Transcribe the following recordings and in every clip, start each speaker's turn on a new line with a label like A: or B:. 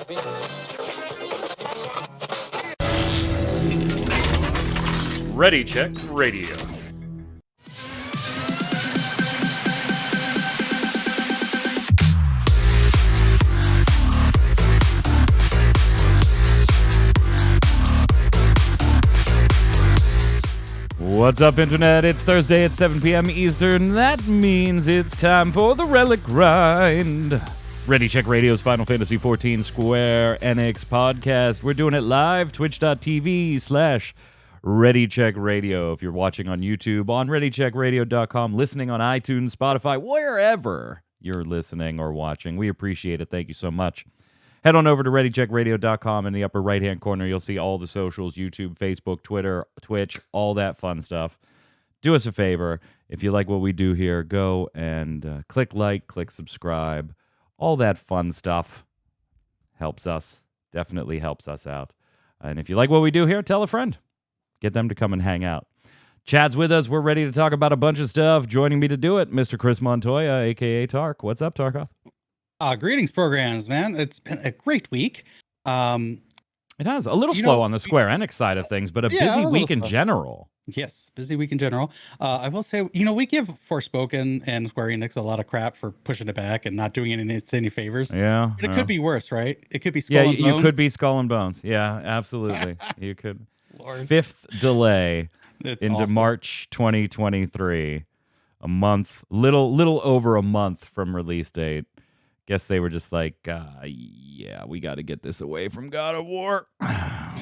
A: Ready Check Radio. What's up, Internet? It's Thursday at 7 p.m. Eastern. That means it's time for the Relic Grind. Ready Check Radio's Final Fantasy XIV Square Enix podcast. We're doing it live, twitch.tv/Ready Check Radio. If you're watching on YouTube, on ReadyCheckRadio.com, listening on iTunes, Spotify, wherever you're listening or watching, we appreciate it. Thank you so much. Head on over to ReadyCheckRadio.com. In the upper right-hand corner, you'll see all the socials, YouTube, Facebook, Twitter, Twitch, all that fun stuff. Do us a favor. If you like what we do here, go and click like, click subscribe. All that fun stuff helps us, definitely helps us out. And if you like what we do here, tell a friend. Get them to come and hang out. Chad's with us. We're ready to talk about a bunch of stuff. Joining me to do it, Mr. Chris Montoya, a.k.a. Tark. What's up, Tarkoth?
B: Greetings, programs, man. It's been a great week.
A: It has. A little slow on the Square Enix side of things, but a busy week in general.
B: Yes, busy week in general. I will say, we give Forspoken and Square Enix a lot of crap for pushing it back and not doing it any favors.
A: Yeah.
B: But it could be worse, right? It could be Skull and Bones.
A: You could be Skull and Bones. Yeah, absolutely. You could. Lord. Fifth delay into awful. March 2023. A month, little over a month from release date. Guess they were just like, we got to get this away from God of War.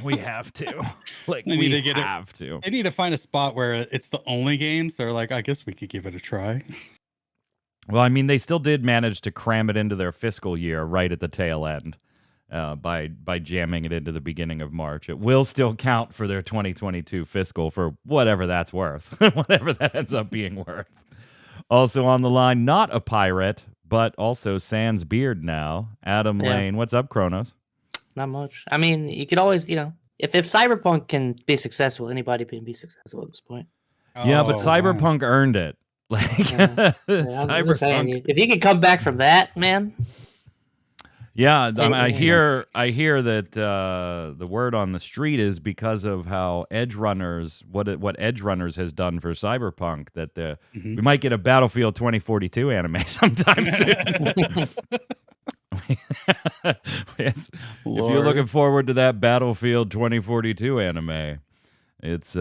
A: We have to. They need to find a spot where it's the only game. So they're like, I guess we could give it a try. Well, I mean, they still did manage to cram it into their fiscal year right at the tail end by jamming it into the beginning of March. It will still count for their 2022 fiscal for whatever that's worth, whatever that ends up being worth. Also on the line, not a pirate, but also sans beard now. Adam Lane. What's up, Kronos?
C: Not much. I mean, you could always, if Cyberpunk can be successful, anybody can be successful at this point.
A: Yeah, but Cyberpunk earned it.
C: Cyberpunk. If you can come back from that, man.
A: Yeah, I hear that the word on the street is because of how Edgerunners, what Edgerunners has done for Cyberpunk, that we might get a Battlefield 2042 anime sometime soon. If you're looking forward to that Battlefield 2042 anime, it's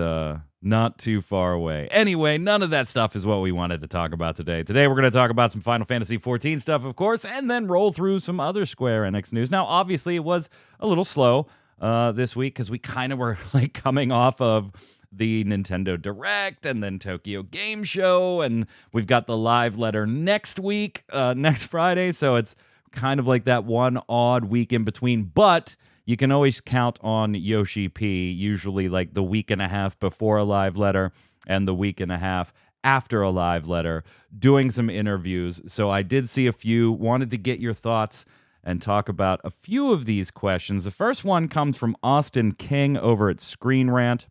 A: not too far away. Anyway, none of that stuff is what we wanted to talk about today. Today, we're going to talk about some Final Fantasy XIV stuff, of course, and then roll through some other Square Enix news. Now, obviously, it was a little slow this week because we kind of were coming off of the Nintendo Direct and then Tokyo Game Show, and we've got the live letter next week, next Friday, so it's kind of like that one odd week in between, but you can always count on Yoshi-P, usually the week and a half before a live letter and the week and a half after a live letter, doing some interviews. So I did see a few, wanted to get your thoughts and talk about a few of these questions. The first one comes from Austin King over at Screen Rant.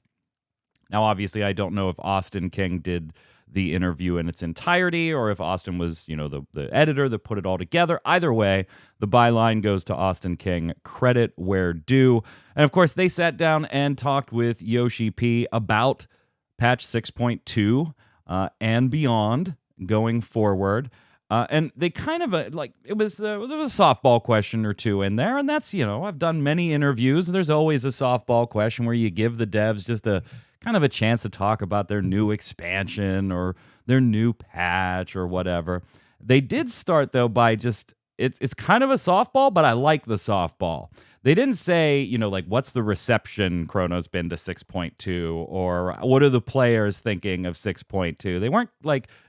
A: Now, obviously, I don't know if Austin King did the interview in its entirety or if Austin was, the editor that put it all together. Either way, the byline goes to Austin King, credit where due. And of course, they sat down and talked with Yoshi-P about patch 6.2 and beyond going forward. And they kind of, there was a softball question or two in there. And that's, I've done many interviews. There's always a softball question where you give the devs just a kind of a chance to talk about their new expansion or their new patch or whatever. They did start, though, by it's kind of a softball, but I like the softball. They didn't say, what's the reception Chrono's been to 6.2 or what are the players thinking of 6.2? They weren't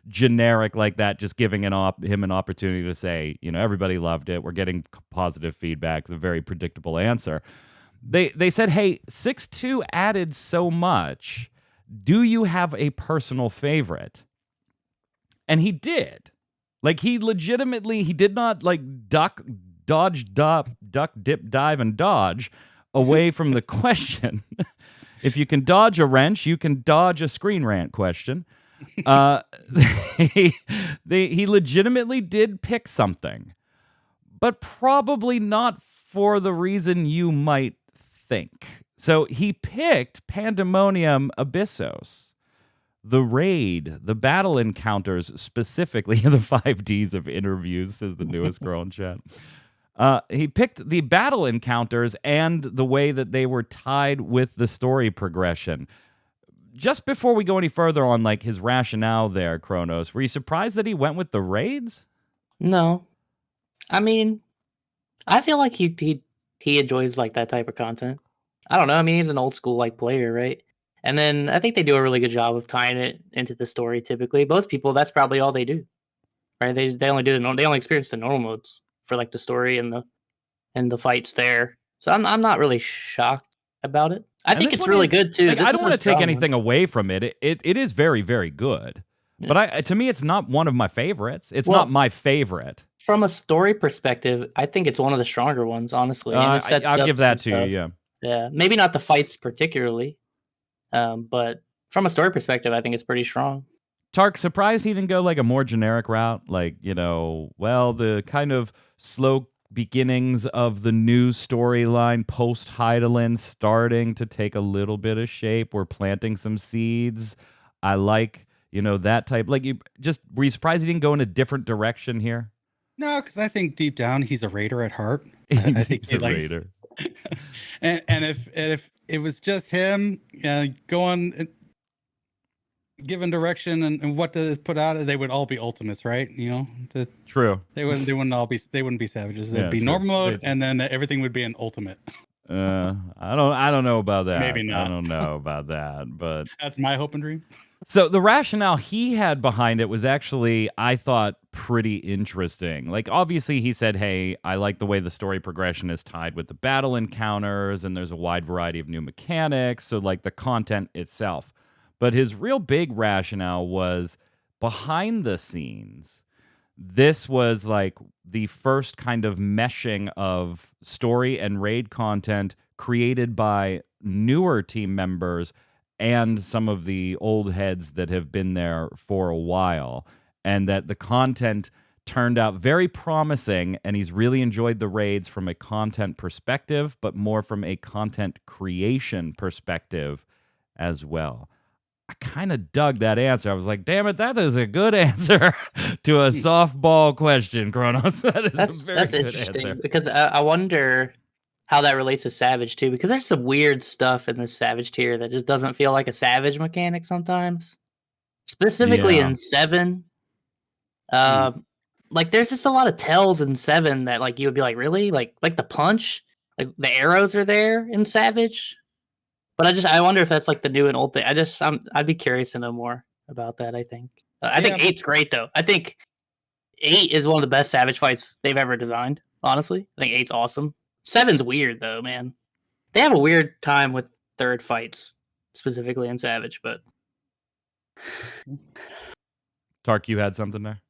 A: generic like that, just giving him an opportunity to say, everybody loved it. We're getting positive feedback, the very predictable answer. They said, hey, 6.2 added so much. Do you have a personal favorite? And he did. He legitimately, he did not duck, dip, dive, and dodge away from the question. If you can dodge a wrench, you can dodge a Screen Rant question. He legitimately did pick something. but probably not for the reason you might think. So he picked Pandemonium Abyssos, the raid, the battle encounters, specifically the 5Ds of interviews, says the newest girl in chat. He picked the battle encounters and the way that they were tied with the story progression. Just before we go any further on like his rationale there, Kronos, were you surprised that he went with the raids?
C: No, I mean, I feel like he enjoys like that type of content. I don't know. I mean, he's an old school like player, right? And then I think they do a really good job of tying it into the story. Typically, most people that's probably all they do, right? They only do they only experience the normal modes for like the story and the fights there. So I'm not really shocked about it. I think it's really good too.
A: Like, I don't want to take anything away from it. It is very, very good. Yeah. But to me, it's not one of my favorites. It's not my favorite.
C: From a story perspective, I think it's one of the stronger ones, honestly. And
A: I'll give that to you, yeah.
C: Yeah, maybe not the fights particularly, but from a story perspective, I think it's pretty strong.
A: Tark, surprised he didn't go like a more generic route? Like, the kind of slow beginnings of the new storyline post-Hydaelyn starting to take a little bit of shape. We're planting some seeds. I like, that type. Like, were you surprised he didn't go in a different direction here?
B: No, because I think deep down he's a raider at heart. I think
A: he's a raider.
B: and if it was just him going, given direction and what to put out, they would all be ultimates, right?
A: True.
B: They wouldn't all be. They wouldn't be savages. They'd be normal mode, and then everything would be an ultimate.
A: I don't know about that.
B: Maybe not.
A: I don't know about that, but
B: that's my hope and dream.
A: So the rationale he had behind it was actually, I thought, pretty interesting. Like, obviously, he said, hey, I like the way the story progression is tied with the battle encounters, and there's a wide variety of new mechanics, so, like, the content itself. But his real big rationale was behind the scenes. This was, like, the first kind of meshing of story and raid content created by newer team members and some of the old heads that have been there for a while, and that the content turned out very promising, and he's really enjoyed the raids from a content perspective, but more from a content creation perspective as well. I kind of dug that answer. I was like, damn it, that is a good answer to a softball question, Kronos. That's a very good
C: interesting
A: answer.
C: Because I wonder how that relates to Savage too, because there's some weird stuff in this Savage tier that just doesn't feel like a Savage mechanic sometimes. Specifically in 7. Like there's just a lot of tells in 7 that like you would be like, really? Like the punch? Like the arrows are there in Savage? But I wonder if that's like the new and old thing. I'd be curious to know more about that, I think. I think 8's great though. I think 8 is one of the best Savage fights they've ever designed, honestly. I think 8's awesome. 7's weird though, man. They have a weird time with third fights, specifically in Savage, but
A: Tark, you had something there?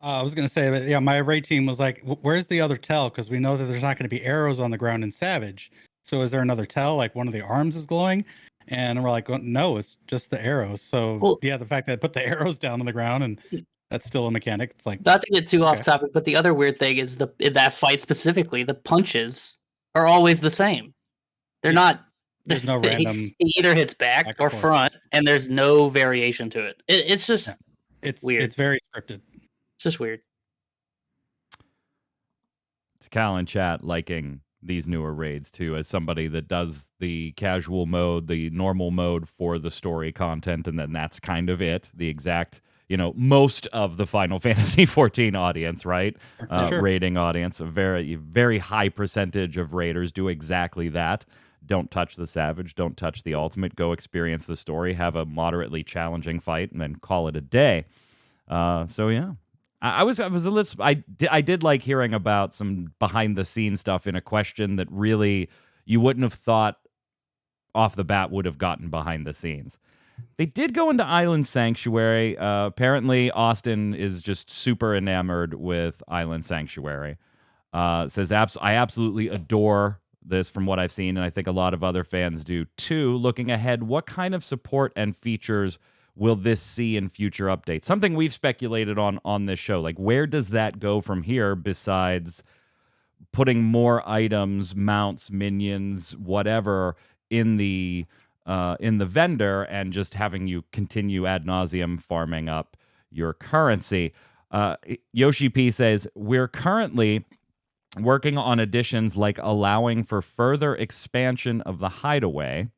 B: I was going to say that, yeah, my raid team was like, where's the other tell? Because we know that there's not going to be arrows on the ground in Savage. So is there another tell? Like one of the arms is glowing? And we're like, no, it's just the arrows. So the fact that I put the arrows down on the ground and that's still a mechanic. It's like,
C: not to get too off topic, but the other weird thing is in that fight specifically, the punches are always the same. They're not.
B: There's no random.
C: He either hits back or front, and there's no variation to it. It's just
B: it's
C: weird.
B: It's very scripted.
C: It's just weird.
A: To Cal in chat liking these newer raids too, as somebody that does the casual mode, the normal mode for the story content, and then that's kind of it. The exact. Most of the Final Fantasy XIV audience, right? Raiding audience, a very, very high percentage of raiders do exactly that. Don't touch the Savage, don't touch the Ultimate, go experience the story, have a moderately challenging fight, and then call it a day. So yeah, I was a little. I did like hearing about some behind the scenes stuff in a question that really you wouldn't have thought off the bat would have gotten behind the scenes. They did go into Island Sanctuary. Apparently, Austin is just super enamored with Island Sanctuary. Says, I absolutely adore this from what I've seen, and I think a lot of other fans do too. Looking ahead, what kind of support and features will this see in future updates? Something we've speculated on this show. Like, where does that go from here besides putting more items, mounts, minions, whatever in the vendor, and just having you continue ad nauseum farming up your currency. Yoshi-P says, we're currently working on additions like allowing for further expansion of the hideaway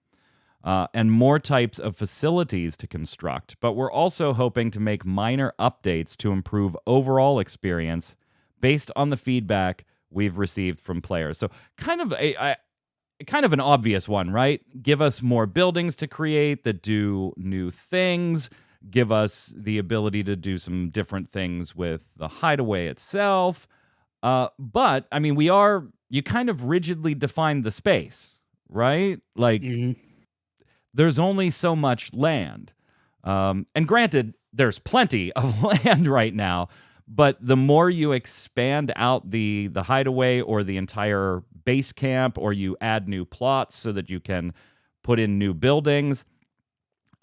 A: and more types of facilities to construct, but we're also hoping to make minor updates to improve overall experience based on the feedback we've received from players. So kind of an obvious one, right? Give us more buildings to create that do new things. Give us the ability to do some different things with the hideaway itself. But, I mean, you kind of rigidly define the space, right? Like, there's only so much land. And granted, there's plenty of land right now, but the more you expand out the hideaway or the entire base camp, or you add new plots so that you can put in new buildings,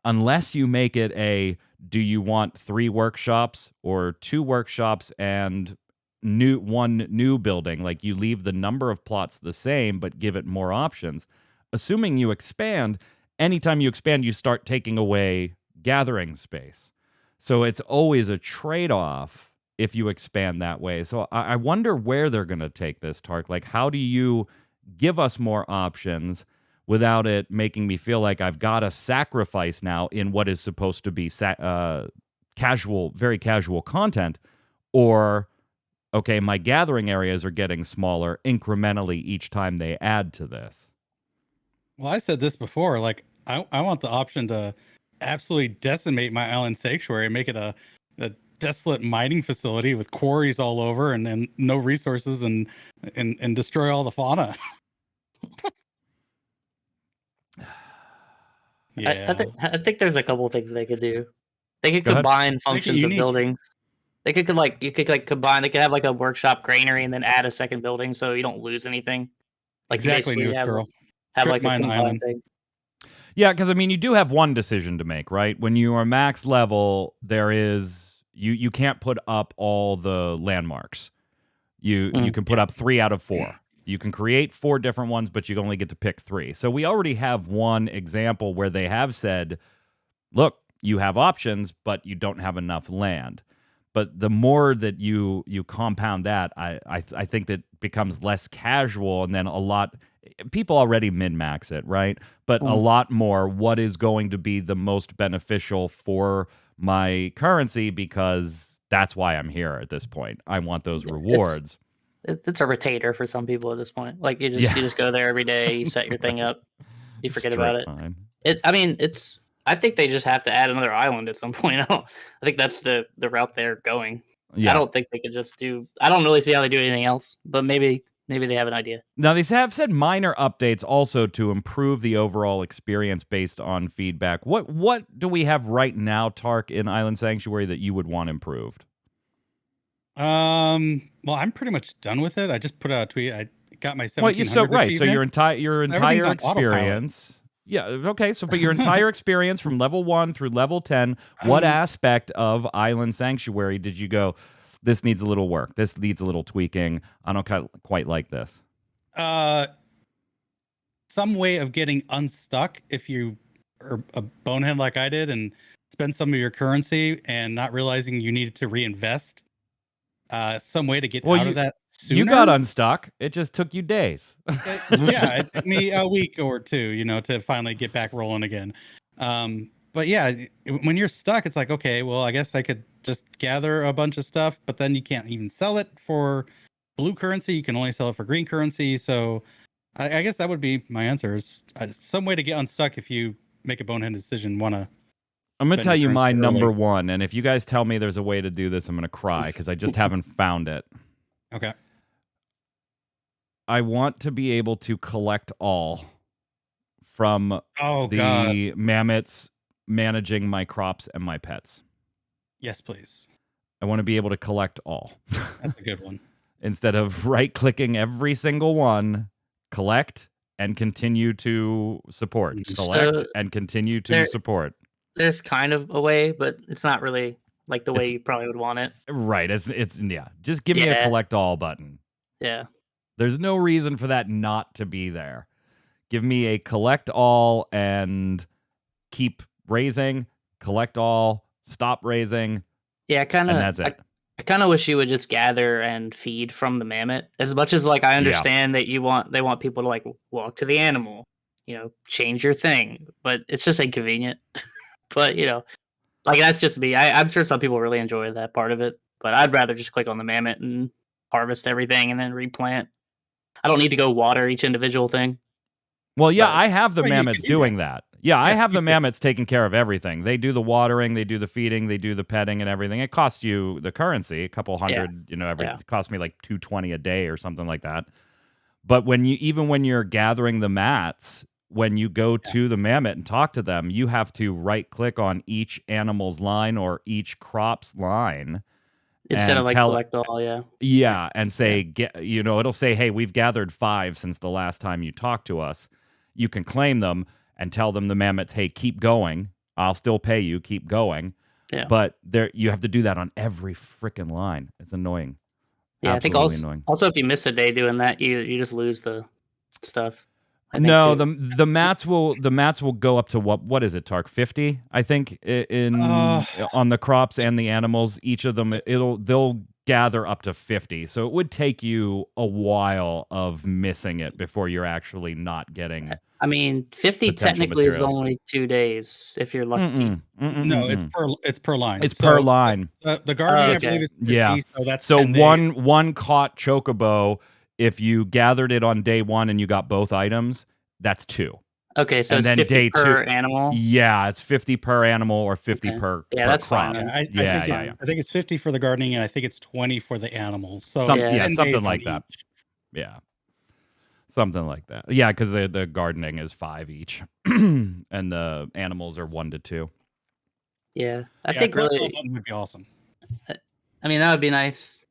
A: unless you make it do you want 3 workshops or 2 workshops and one new building, like you leave the number of plots the same but give it more options. Assuming you expand, anytime you expand, you start taking away gathering space. So it's always a trade-off if you expand that way. So I wonder where they're going to take this, Tark. Like, how do you give us more options without it making me feel like I've got to sacrifice now in what is supposed to be casual, very casual content? Or, okay, my gathering areas are getting smaller incrementally each time they add to this.
B: Well, I said this before, like, I want the option to absolutely decimate my island sanctuary and make it a desolate mining facility with quarries all over and no resources and destroy all the fauna. Yeah.
C: I think there's a couple things they could do. They could
A: Go ahead.
C: combine functions of buildings. You could combine. They could have like a workshop granary and then add a second building so you don't lose anything. Like,
B: exactly,
C: you
B: News Girl.
C: have like a combined thing.
A: Yeah, because I mean, you do have one decision to make, right? When you are max level, there is you can't put up all the landmarks. You can put up 3 out of 4. You can create 4 different ones, but you only get to pick 3. So we already have one example where they have said, look, you have options, but you don't have enough land. But the more that you compound that, I think that becomes less casual, and then a lot people already min-max it, right? But a lot more what is going to be the most beneficial for my currency, because that's why I'm here at this point. I want those rewards.
C: It's a rotator for some people at this point. Like, you just go there every day, you set your thing up, you forget about it. I think they just have to add another island at some point. I think that's the route they're going. Yeah. I don't think they could just do. I don't really see how they do anything else, but maybe they have an idea.
A: Now, they have said minor updates also to improve the overall experience based on feedback. What do we have right now, Tark, in Island Sanctuary that you would want improved?
B: Well, I'm pretty much done with it. I just put out a tweet. I got my 1700
A: achievement. So your entire experience. Yeah, okay. So, but your entire experience from level 1 through level 10, what aspect of Island Sanctuary did you go, this needs a little work, this needs a little tweaking, I don't quite like this?
B: Some way of getting unstuck if you are a bonehead like I did and spend some of your currency and not realizing you needed to reinvest. Some way to get out of that sooner.
A: You got unstuck. It just took you days.
B: Yeah, it took me a week or 2, to finally get back rolling again. But yeah, when you're stuck, it's like, okay, well, I guess I could just gather a bunch of stuff, but then you can't even sell it for blue currency. You can only sell it for green currency. So I guess that would be my answer. Is some way to get unstuck if you make a bonehead decision.
A: I'm going to tell you my number 1, and if you guys tell me there's a way to do this, I'm going to cry because I just haven't found it.
B: Okay.
A: I want to be able to collect all from the mammoths managing my crops and my pets.
B: Yes, please.
A: I want to be able to collect all.
B: That's a good one.
A: Instead of right-clicking every single one, collect and continue to support. Collect and continue to support.
C: There's kind of a way, but it's not really like the way you probably would want it.
A: Right. It's just give me a collect all button.
C: Yeah.
A: There's no reason for that not to be there. Give me a collect all and keep raising, collect all, stop raising,
C: Yeah,
A: and that's it.
C: I kind of wish you would just gather and feed from the mammoth. As much as like I understand that they want people to like walk to the animal, change your thing, but it's just inconvenient. But like that's just me. I'm sure some people really enjoy that part of it, but I'd rather just click on the mammoth and harvest everything and then replant. I don't need to go water each individual thing.
A: Well, yeah,
C: But-
A: I have the
B: Well, you
A: mammoths
B: could do
A: doing that. Yeah, I have the
B: you could.
A: mammoths taking care of everything. They do the watering, they do the feeding, they do the petting and everything. It costs you the currency, a couple hundred, it costs me like 220 a day or something like that. But when you're gathering the mats, when you go to the mammoth and talk to them, you have to right click on each animal's line or each crop's line.
C: Instead of like collect all,
A: Yeah, and say, it'll say, hey, we've gathered 5 since the last time you talked to us. You can claim them and tell them the mammoths, hey, keep going. I'll still pay you. Keep going.
C: Yeah.
A: But you have to do that on every freaking line. It's annoying.
C: Yeah,
A: Absolutely
C: I think
A: annoying.
C: also if you miss a day doing that, you just lose the stuff.
A: No, the mats will go up to what is it, Tark? 50, I think, on the crops and the animals. Each of them they'll gather up to 50. So it would take you a while of missing it before you're actually not getting.
C: I mean, 50 technically is only 2 days if you're lucky.
B: No, it's per line.
A: It's per line.
B: The guardian, I believe, is 50,
A: yeah.
B: So that's
A: so
B: 10 days.
A: one caught chocobo. If you gathered it on day 1 and you got both items, that's 2.
C: Okay, so
A: and
C: it's
A: then
C: 50
A: day
C: per
A: 2,
C: animal?
A: Yeah, it's 50 per animal or 50 per
C: that's
A: crop.
C: fine.
B: I think it's 50 for the gardening, and I think it's 20 for the animals. So
A: something like that. Yeah. Something like that. Yeah, because the gardening is 5 each, and the animals are 1 to 2.
C: Yeah, I think really
B: would be awesome.
C: I mean, that would be nice.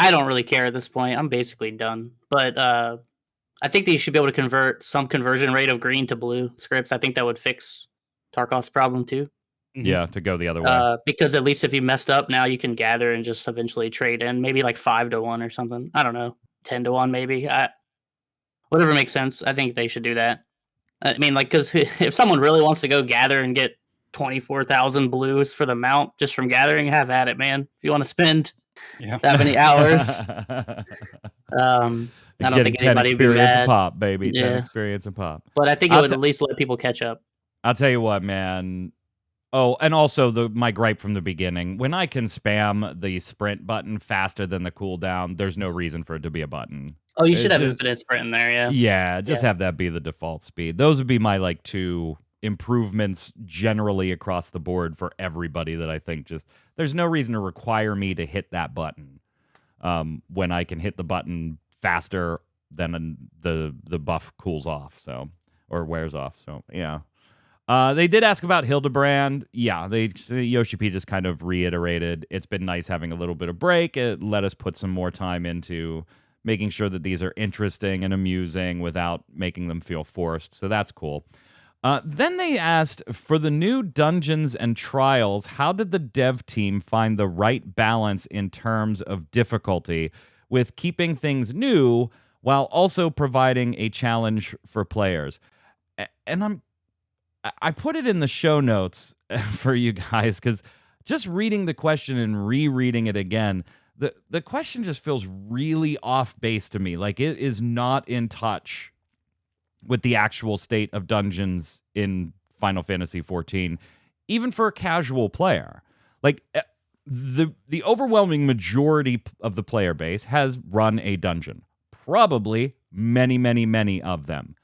C: I don't really care at this point. I'm basically done. But I think that you should be able to convert some conversion rate of green to blue scripts. I think that would fix Tarkov's problem too.
A: Yeah, to go the other way.
C: Because at least if you messed up, now you can gather and just eventually trade in. Maybe like 5 to 1 or something. I don't know. 10 to 1 maybe. Whatever makes sense. I think they should do that. I mean, like, because if someone really wants to go gather and get 24,000 blues for the mount just from gathering, have at it, man. If you want to spend that many hours. I don't think anybody would be mad.
A: Pop, baby. 10 experience and pop.
C: But I think it would at least let people catch up.
A: I'll tell you what, man. Oh, and also my gripe from the beginning, when I can spam the sprint button faster than the cooldown, there's no reason for it to be a button.
C: Oh, you should have infinite sprint in there, yeah.
A: Yeah, just have that be the default speed. Those would be my 2 improvements generally across the board for everybody that I think there's no reason to require me to hit that button when I can hit the button faster than the buff cools off, or wears off. So yeah. They did ask about Hildebrand. Yeah, Yoshi-P just kind of reiterated it's been nice having a little bit of break. It let us put some more time into making sure that these are interesting and amusing without making them feel forced. So that's cool. Then they asked, for the new dungeons and trials, how did the dev team find the right balance in terms of difficulty with keeping things new while also providing a challenge for players? And I put it in the show notes for you guys because just reading the question and rereading it again, the question just feels really off base to me. Like it is not in touch with the actual state of dungeons in Final Fantasy XIV, even for a casual player. Like the overwhelming majority of the player base has run a dungeon, probably many, many, many of them.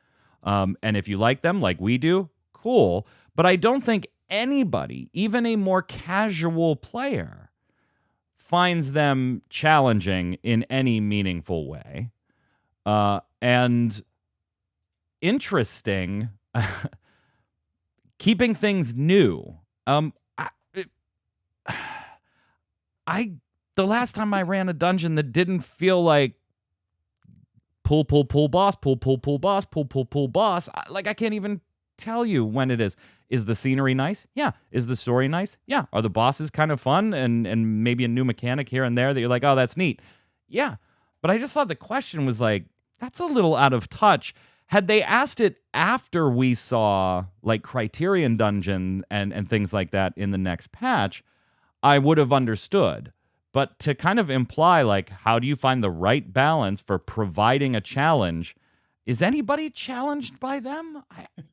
A: And if you like them like we do, cool. But I don't think anybody, even a more casual player, finds them challenging in any meaningful way. And interesting, keeping things new. The last time I ran a dungeon that didn't feel like pull boss, pull boss, pull boss. I can't even tell you when it is. Is the scenery nice? Yeah. Is the story nice? Yeah. Are the bosses kind of fun and maybe a new mechanic here and there that you're like, oh, that's neat? Yeah. But I just thought the question was like, that's a little out of touch. Had they asked it after we saw like Criterion Dungeon and things like that in the next patch, I would have understood. But to kind of imply like, how do you find the right balance for providing a challenge? Is anybody challenged by them?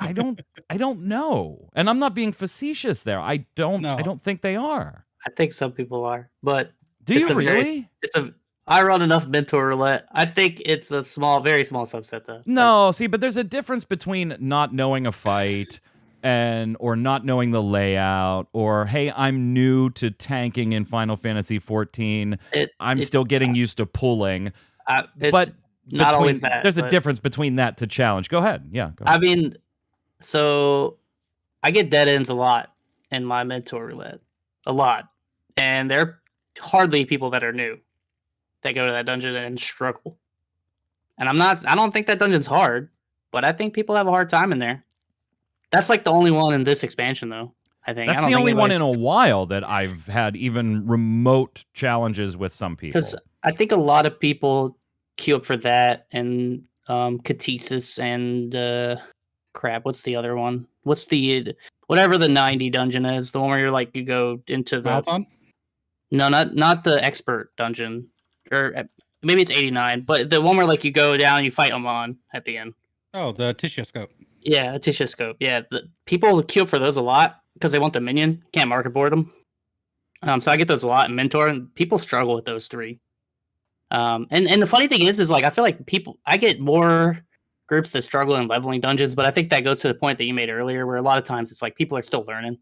A: I don't know. And I'm not being facetious there. I don't think they are.
C: I think some people are, but
A: do you really?
C: I run enough mentor roulette. I think it's a very small subset though.
A: No, see, but there's a difference between not knowing a fight or not knowing the layout, or hey, I'm new to tanking in Final Fantasy XIV. I'm still getting used to pulling. But
C: not always that.
A: There's a difference between that to challenge. Go ahead. Yeah. Go ahead.
C: I mean, so I get dead ends a lot in my mentor roulette. A lot. And there are hardly people that are new that go to that dungeon and struggle. And I don't think that dungeon's hard, but I think people have a hard time in there. That's like the only one in this expansion, though. I think
A: that's the only one in a while that I've had even remote challenges with some people.
C: Because I think a lot of people queue up for that and Catesis and crap. What's the other one? What's the whatever the 90 dungeon is? The one where you're like you go into the
B: Marathon?
C: No, not the expert dungeon, or maybe it's 89, but the one where like you go down and you fight them on at the end.
B: Oh, the Titioscope.
C: Yeah, a Titioscope. Yeah, the people queue up for those a lot because they want the minion. Can't market board them. So I get those a lot in Mentor, and people struggle with those three. And the funny thing is like I feel like I get more groups that struggle in leveling dungeons, but I think that goes to the point that you made earlier, where a lot of times it's like people are still learning.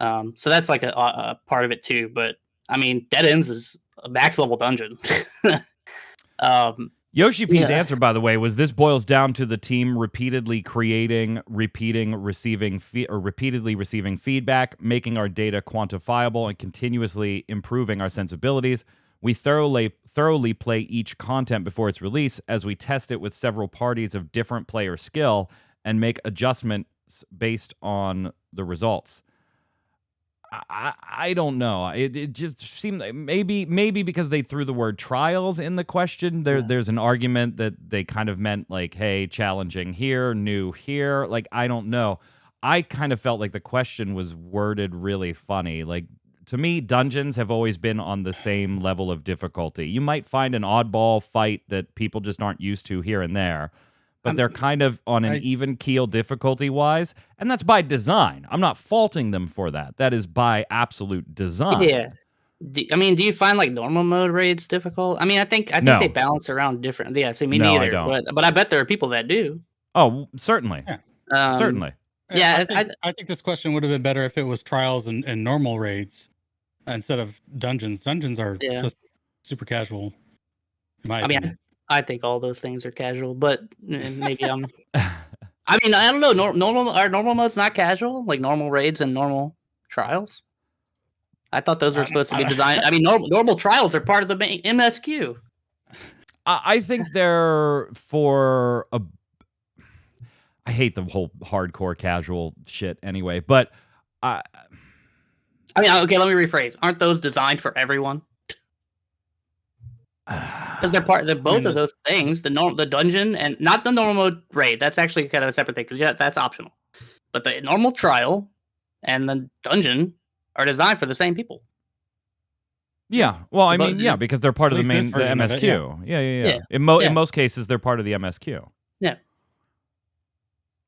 C: So that's like a part of it too. But I mean, Dead Ends is a max level dungeon.
A: Yoshi-P's answer, by the way, was this boils down to the team repeatedly receiving feedback, making our data quantifiable, and continuously improving our sensibilities. We thoroughly play each content before its release as we test it with several parties of different player skill and make adjustments based on the results. I don't know. It just seemed like maybe because they threw the word trials in the question, there's an argument that they kind of meant like, hey, challenging here, new here. Like, I don't know. I kind of felt like the question was worded really funny. Like, to me, dungeons have always been on the same level of difficulty. You might find an oddball fight that people just aren't used to here and there, but they're kind of on an even keel difficulty-wise, and that's by design. I'm not faulting them for that. That is by absolute design.
C: Yeah. Do you find like normal mode raids difficult? I mean, I think they balance around different. Yeah, so me neither. I don't. But I bet there are people that do.
A: Oh, certainly.
B: Yeah.
A: Certainly.
C: Yeah,
B: I think this question would have been better if it was trials and normal raids instead of dungeons. Dungeons are just super casual. In my opinion.
C: I think all those things are casual, but maybe I'm. I mean, I don't know. Normal mode's not casual, like normal raids and normal trials. I thought those were supposed to be designed. I mean, normal trials are part of the main MSQ.
A: I think they're for a. I hate the whole hardcore casual shit anyway, but I
C: mean, okay, let me rephrase. Aren't those designed for everyone? Because they're both of those things. The dungeon and not the normal mode raid. That's actually kind of a separate thing because that's optional. But the normal trial and the dungeon are designed for the same people.
A: Yeah. Well, I mean, because they're part of the MSQ. Yeah. In most cases, they're part of the MSQ.
C: Yeah.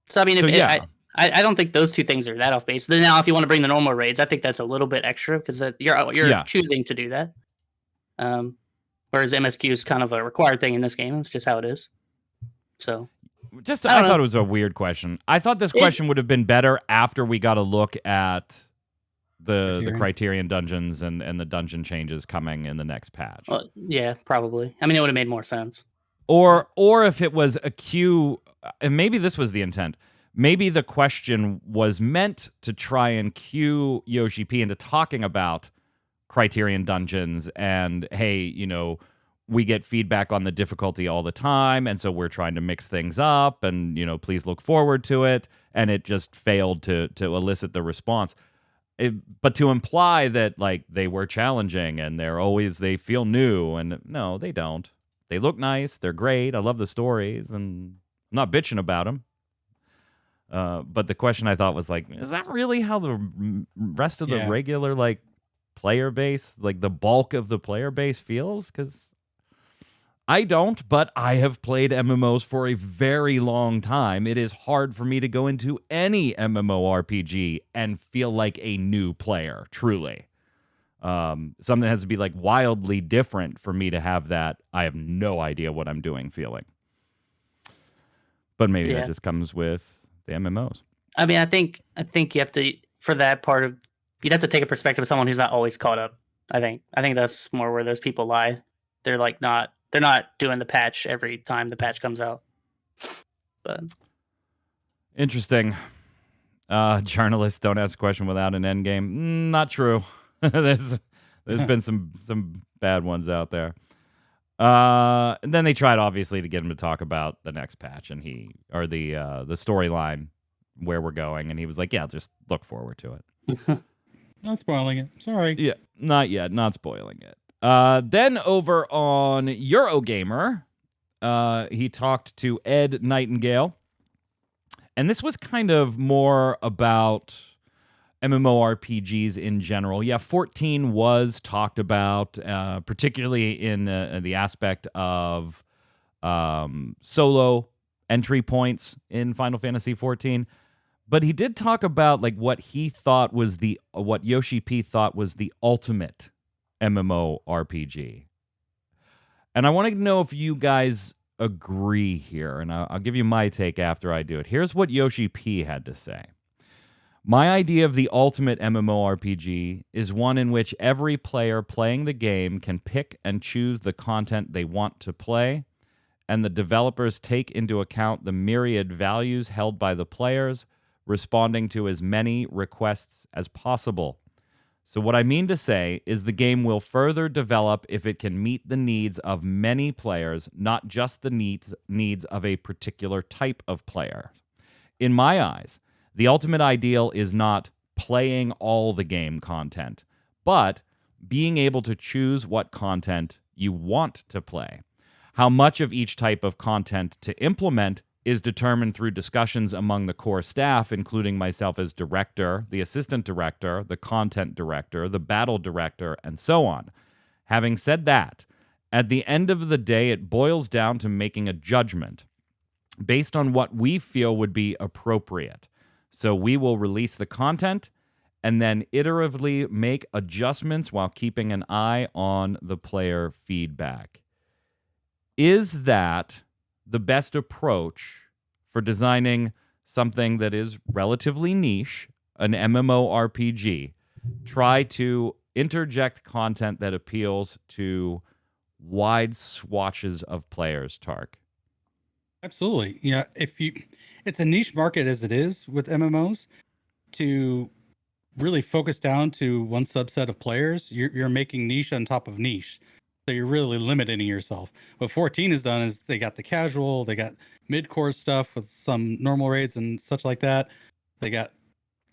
C: So I mean, I don't think those two things are that off base. Now, if you want to bring the normal raids, I think that's a little bit extra because you're choosing to do that. Whereas MSQ is kind of a required thing in this game. It's just how it is. So,
A: I thought it was a weird question. I thought this question would have been better after we got a look at the Criterion dungeons and the dungeon changes coming in the next patch.
C: Yeah, probably. I mean, it would have made more sense.
A: Or if it was a queue, and maybe this was the intent. Maybe the question was meant to try and cue Yoshi-P into talking about Criterion dungeons and, hey, we get feedback on the difficulty all the time, and so we're trying to mix things up, and, please look forward to it, and it just failed to elicit the response. But to imply that, like, they were challenging and they feel new, and no, they don't. They look nice. They're great. I love the stories, and I'm not bitching about them. But the question I thought was like, is that really how the rest of the regular like player base, like the bulk of the player base feels? Because I don't, but I have played MMOs for a very long time. It is hard for me to go into any MMORPG and feel like a new player, truly. Something has to be like wildly different for me to have that I have no idea what I'm doing feeling. But maybe that just comes with the MMOs.
C: I mean, I think you have to, for that part of, you'd have to take a perspective of someone who's not always caught up. I think that's more where those people lie. They're like they're not doing the patch every time the patch comes out. But
A: interesting. Journalists don't ask a question without an end game. Not true. There's been some bad ones out there. And then they tried obviously to get him to talk about the next patch and the storyline where we're going, and he was like, "Yeah, just look forward to it."
B: Not spoiling it. Sorry.
A: Yeah, not yet. Not spoiling it. Then over on Eurogamer, he talked to Ed Nightingale, and this was kind of more about MMORPGs in general. Yeah, 14 was talked about, particularly in the aspect of solo entry points in Final Fantasy XIV. But he did talk about like what Yoshi-P thought was the ultimate MMORPG. And I want to know if you guys agree here, and I'll give you my take after I do it. Here's what Yoshi-P had to say. My idea of the ultimate MMORPG is one in which every player playing the game can pick and choose the content they want to play, and the developers take into account the myriad values held by the players, responding to as many requests as possible. So what I mean to say is the game will further develop if it can meet the needs of many players, not just the needs of a particular type of player. In my eyes, the ultimate ideal is not playing all the game content, but being able to choose what content you want to play. How much of each type of content to implement is determined through discussions among the core staff, including myself as director, the assistant director, the content director, the battle director, and so on. Having said that, at the end of the day, it boils down to making a judgment based on what we feel would be appropriate. So we will release the content and then iteratively make adjustments while keeping an eye on the player feedback. Is that the best approach for designing something that is relatively niche, an MMORPG? Try to interject content that appeals to wide swatches of players, Tark.
B: Absolutely. Yeah, it's a niche market as it is with MMOs. To really focus down to one subset of players, you're making niche on top of niche. So you're really limiting yourself. What 14 has done is they got the casual, they got mid-core stuff with some normal raids and such like that. They got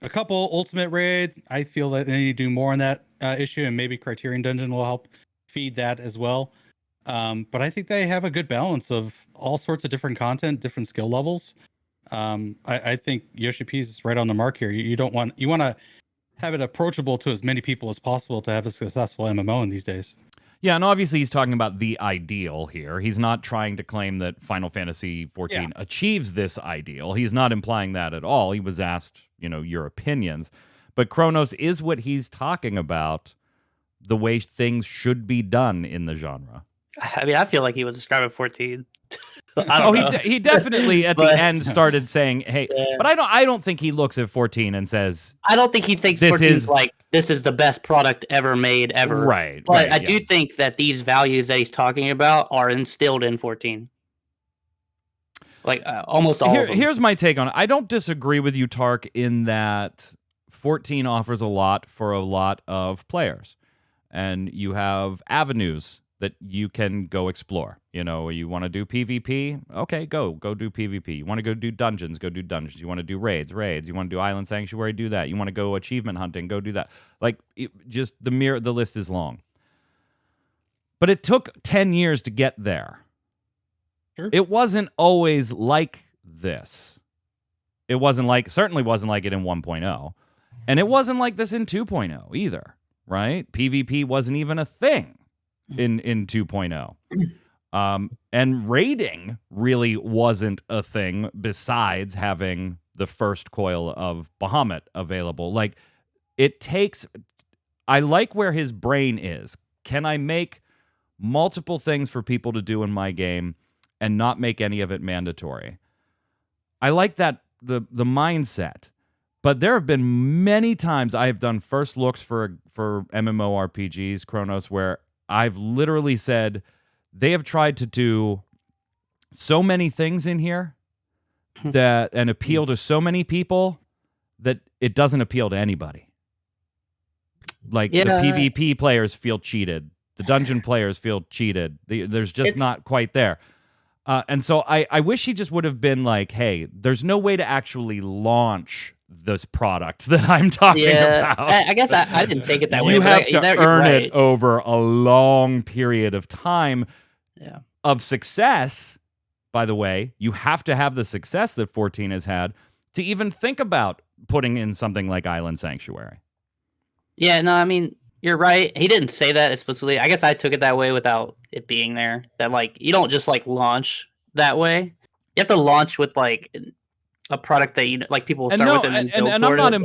B: a couple ultimate raids. I feel that they need to do more on that issue, and maybe Criterion Dungeon will help feed that as well. But I think they have a good balance of all sorts of different content, different skill levels. I think Yoshi-P is right on the mark here. You want to have it approachable to as many people as possible to have a successful MMO in these days.
A: Yeah, and obviously he's talking about the ideal here. He's not trying to claim that Final Fantasy XIV achieves this ideal. He's not implying that at all. He was asked, your opinions. But Kronos is what he's talking about, the way things should be done in the genre.
C: I mean, I feel like he was describing 14. I don't know.
A: He definitely at the end started saying, "Hey," but I don't think he looks at 14 and says,
C: I don't think he thinks 14 is like this is the best product ever made ever.
A: Right.
C: But I do think that these values that he's talking about are instilled in 14. Like almost all of them.
A: Here's my take on it. I don't disagree with you, Tark, in that 14 offers a lot for a lot of players, and you have avenues that you can go explore. You want to do PvP? Okay, go do PvP. You want to go do dungeons? Go do dungeons. You want to do raids? You want to do Island Sanctuary? Do that. You want to go achievement hunting? Go do that. The list is long. But it took 10 years to get there.
B: Sure.
A: it wasn't always like this. It certainly wasn't like it in 1.0. And it wasn't like this in 2.0 either, right? PvP wasn't even a thing in 2.0. And raiding really wasn't a thing besides having the first coil of Bahamut available. Like, I like where his brain is. Can I make multiple things for people to do in my game and not make any of it mandatory? I like that, the mindset. But there have been many times I have done first looks for MMORPGs, Chronos, where I've literally said they have tried to do so many things in here and appeal to so many people that it doesn't appeal to anybody. Like, the PvP players feel cheated. The dungeon players feel cheated. There's just not quite there. And so I wish he just would have been like, hey, there's no way to actually launch this product that I'm talking about.
C: I guess I didn't take it that way.
A: You have to earn it over a long period of time of success. By the way, you have to have the success that 14 has had to even think about putting in something like Island Sanctuary. Yeah,
C: no, I mean, you're right. He didn't say that explicitly. I guess I took it that way without it being there. That, like, you don't just, like, launch that way. You have to launch with, like, a product that, you know, like, people will start with and
A: I'm not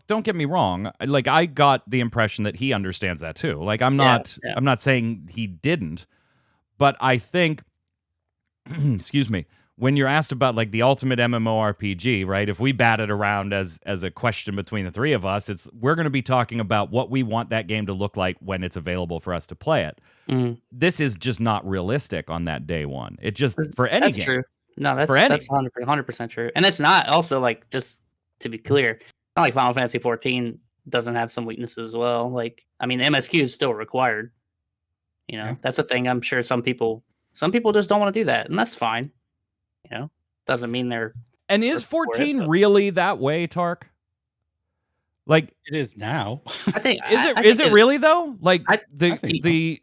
A: don't get me wrong. Like, I got the impression that he understands that too. Like, I'm not saying he didn't, but I think excuse me, when you're asked about, like, the ultimate MMORPG, right? If we bat it around as a question between the three of us, we're going to be talking about what we want that game to look like when it's available for us to play it. This is just not realistic on that day one. It just, for any game.
C: That's true. No, that's 100% true. And it's not also, like, just to be clear, not like Final Fantasy XIV doesn't have some weaknesses as well. Like, I mean, the MSQ is still required. You know, that's a thing. I'm sure some people just don't want to do that, and that's fine. You know, doesn't mean they're.
A: And is 14 really that way, Tark? Like,
B: it is now.
C: I think
A: is it really though? Like, the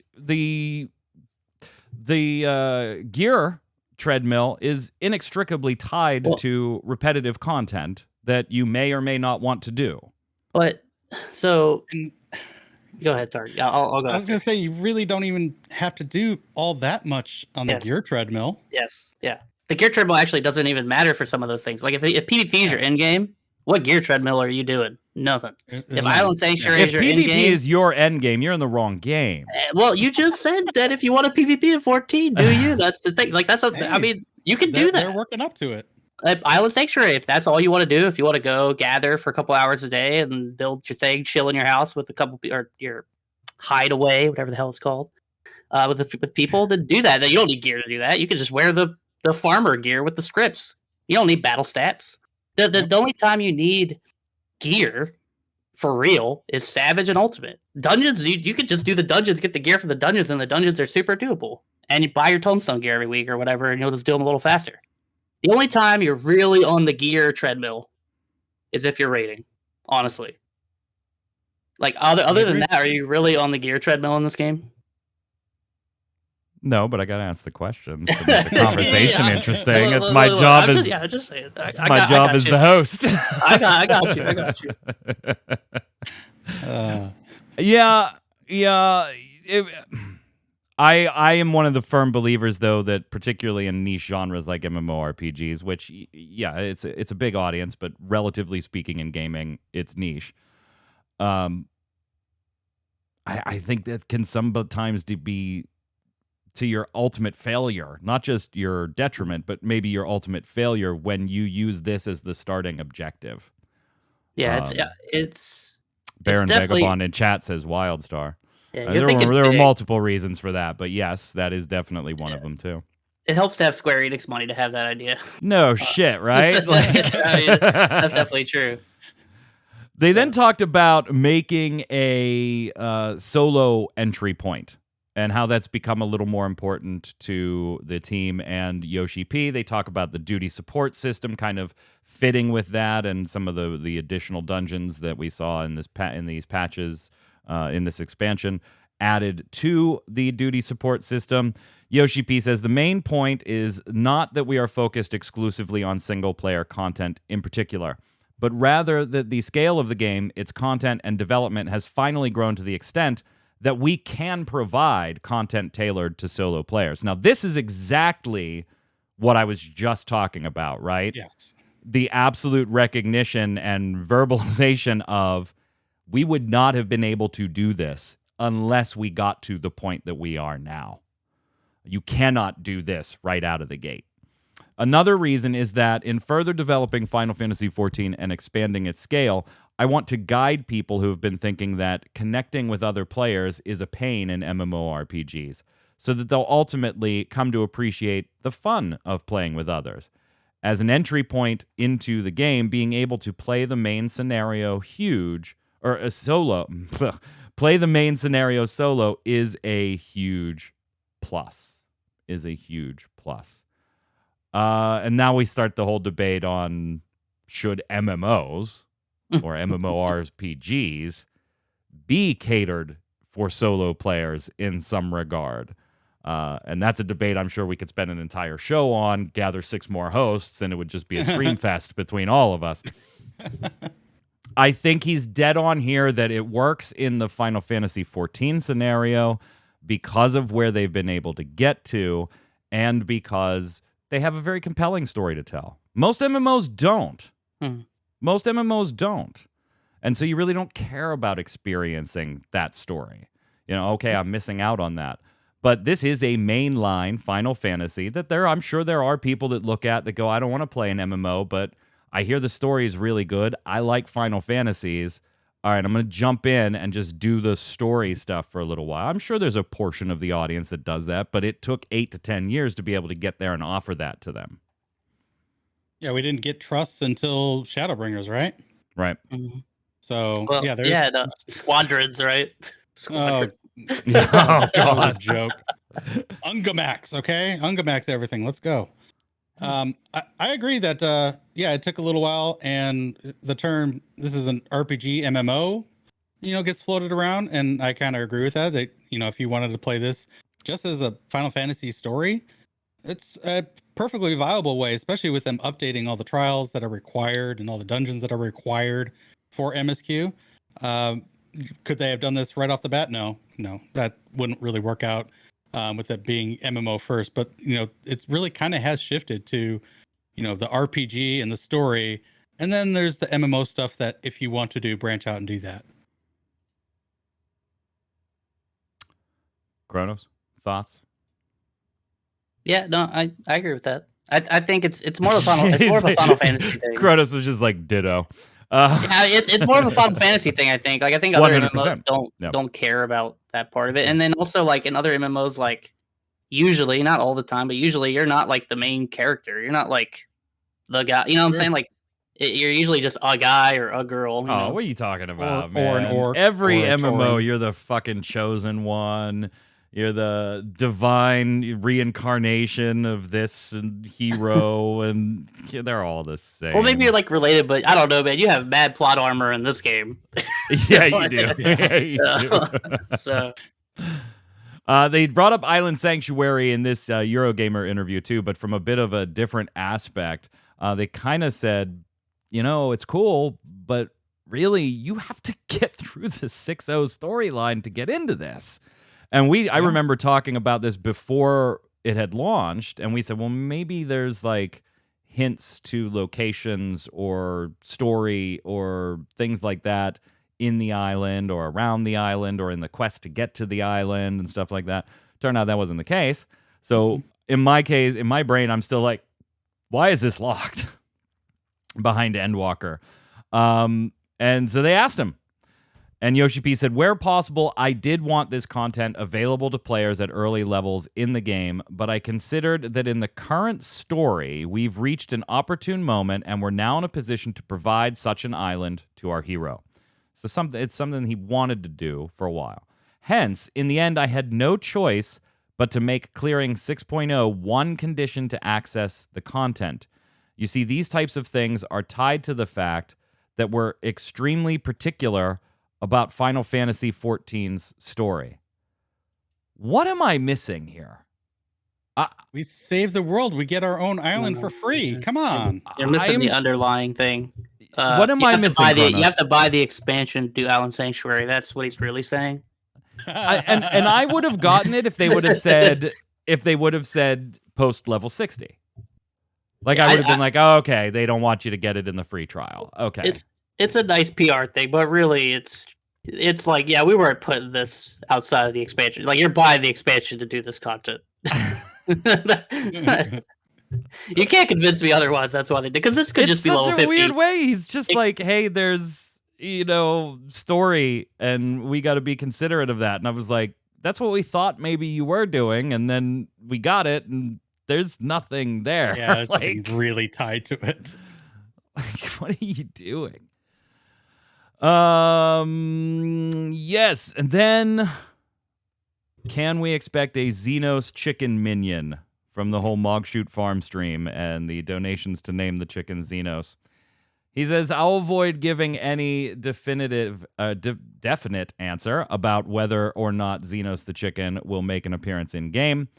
A: gear treadmill is inextricably tied to repetitive content that you may or may not want to do.
C: But so go ahead, Tark. Yeah, I'll go.
B: I was going to say, you really don't even have to do all that much on the gear treadmill.
C: Yes, yeah. The gear treadmill actually doesn't even matter for some of those things. Like, if PvP is your end game, what gear treadmill are you doing? Nothing. If Island Sanctuary is your end game,
A: if PvP is your end game, you're in the wrong game.
C: Well, you just said that if you want a PvP in 14, do you? That's the thing. Like, I mean, you can do that.
B: They're working up to it.
C: Island Sanctuary, if that's all you want to do, if you want to go gather for a couple hours a day and build your thing, chill in your house with a couple, or your hideaway, whatever the hell it's called, with people, then do that. You don't need gear to do that. You can just wear the farmer gear with the scripts. You don't need battle stats. The only time you need gear for real is Savage and Ultimate. Dungeons, you could just do the dungeons, get the gear from the dungeons, and the dungeons are super doable. And you buy your tombstone gear every week or whatever, and you'll just do them a little faster. The only time you're really on the gear treadmill is if you're raiding, honestly. Like, other than that, are you really on the gear treadmill in this game?
A: No, but I got to ask the questions to make the conversation interesting. It's my job as
C: just saying.
A: It's my job as the host.
C: I got you.
A: I am one of the firm believers, though, that particularly in niche genres like MMORPGs, which, it's a big audience, but relatively speaking in gaming, it's niche. I think that can sometimes be to your ultimate failure, not just your detriment, but maybe your ultimate failure when you use this as the starting objective.
C: Yeah, it's
A: Baron Vagabond in chat says Wildstar. Yeah, there were multiple reasons for that, but yes, that is definitely one of them too.
C: It helps to have Square Enix money to have that idea.
A: No shit, right? Like,
C: I mean, that's definitely true.
A: They then talked about making a solo entry point and how that's become a little more important to the team and Yoshi-P. They talk about the duty support system kind of fitting with that and some of the additional dungeons that we saw in these patches, in this expansion, added to the duty support system. Yoshi-P says, the main point is not that we are focused exclusively on single-player content in particular, but rather that the scale of the game, its content and development has finally grown to the extent that we can provide content tailored to solo players. Now, this is exactly what I was just talking about, right?
B: Yes.
A: The absolute recognition and verbalization of we would not have been able to do this unless we got to the point that we are now. You cannot do this right out of the gate. Another reason is that in further developing Final Fantasy XIV and expanding its scale, I want to guide people who have been thinking that connecting with other players is a pain in MMORPGs, so that they'll ultimately come to appreciate the fun of playing with others. As an entry point into the game, being able to play the main scenario play the main scenario solo is a huge plus. And now we start the whole debate on should MMOs or MMORPGs be catered for solo players in some regard. And that's a debate I'm sure we could spend an entire show on, gather 6 more hosts, and it would just be a scream fest between all of us. I think he's dead on here that it works in the Final Fantasy XIV scenario because of where they've been able to get to and because they have a very compelling story to tell. Most MMOs don't. Most MMOs don't. And so you really don't care about experiencing that story. Okay, I'm missing out on that. But this is a mainline Final Fantasy that I'm sure there are people that look at that go, I don't want to play an MMO, but I hear the story is really good. I like Final Fantasies. All right, I'm going to jump in and just do the story stuff for a little while. I'm sure there's a portion of the audience that does that, but it took 8 to 10 years to be able to get there and offer that to them.
B: Yeah, we didn't get trusts until Shadowbringers, right?
A: Right.
C: Mm-hmm.
B: So,
C: there's the Squadrons, right?
B: Squadron.
A: Oh, God.
B: That was a joke. Ungamax, okay? Ungamax everything. Let's go. I agree that it took a little while, and the term this is an RPG MMO gets floated around, and I kind of agree with that if you wanted to play this just as a Final Fantasy story, it's a perfectly viable way, especially with them updating all the trials that are required and all the dungeons that are required for MSQ. Could they have done this right off the bat? No, that wouldn't really work out. With it being MMO first, but it really kind of has shifted to the RPG and the story, and then there's the MMO stuff that if you want to do, branch out and do that.
A: Kronos, thoughts?
C: Yeah, no, I agree with that. I think it's more of a Final Fantasy thing.
A: Kronos was just like ditto.
C: Yeah, it's more of a Final Fantasy thing. I think other
A: 100%.
C: MMOs don't care about that part of it, and then also like in other MMOs, usually, not all the time, but usually you're not like the main character. You're not like the guy. You know what I'm saying? Like you're usually just a guy or a girl. You know?
A: What are you talking about, man?
B: Or an orc.
A: Every
B: or a
A: MMO,
B: Tauren.
A: you're the fucking chosen one. You're the divine reincarnation of this hero, and they're all the same.
C: Well, maybe you're like related, but I don't know, man. You have mad plot armor in this game.
A: Yeah, you do. Yeah, you do.
C: So.
A: They brought up Island Sanctuary in this Eurogamer interview too, but from a bit of a different aspect. They kind of said, it's cool, but really you have to get through the 6.0 storyline to get into this. And I remember talking about this before it had launched, and we said, well, maybe there's like hints to locations or story or things like that in the island or around the island or in the quest to get to the island and stuff like that. Turned out that wasn't the case. So in my case, in my brain, I'm still like, why is this locked behind Endwalker? And so they asked him. And Yoshi-P said, where possible, I did want this content available to players at early levels in the game, but I considered that in the current story, we've reached an opportune moment and we're now in a position to provide such an island to our hero. So it's something he wanted to do for a while. Hence, in the end, I had no choice but to make clearing 6.0 one condition to access the content. You see, these types of things are tied to the fact that we're extremely particular about Final Fantasy XIV's story. What am I missing here?
B: We save the world. We get our own island for free. Come on.
C: You're missing the underlying thing.
A: What am I missing,
C: You have to buy the expansion to Island Sanctuary. That's what he's really saying.
A: And I would have gotten it if they would have said post level 60. Like I would have been like, oh, okay, they don't want you to get it in the free trial. Okay,
C: it's a nice PR thing, but really, it's like, yeah, we weren't putting this outside of the expansion. Like, you're buying the expansion to do this content. You can't convince me otherwise. That's why they did, because this could just be level 50.
A: It's such a weird way. He's just like, hey, there's story, and we got to be considerate of that. And I was like, that's what we thought maybe you were doing, and then we got it, and there's nothing there.
B: Yeah, there's nothing really tied to it.
A: Like, what are you doing? Yes, and then can we expect a Xenos chicken minion from the whole Mogshoot farm stream and the donations to name the chicken Xenos? He says, I'll avoid giving any definite answer about whether or not Xenos the chicken will make an appearance in game,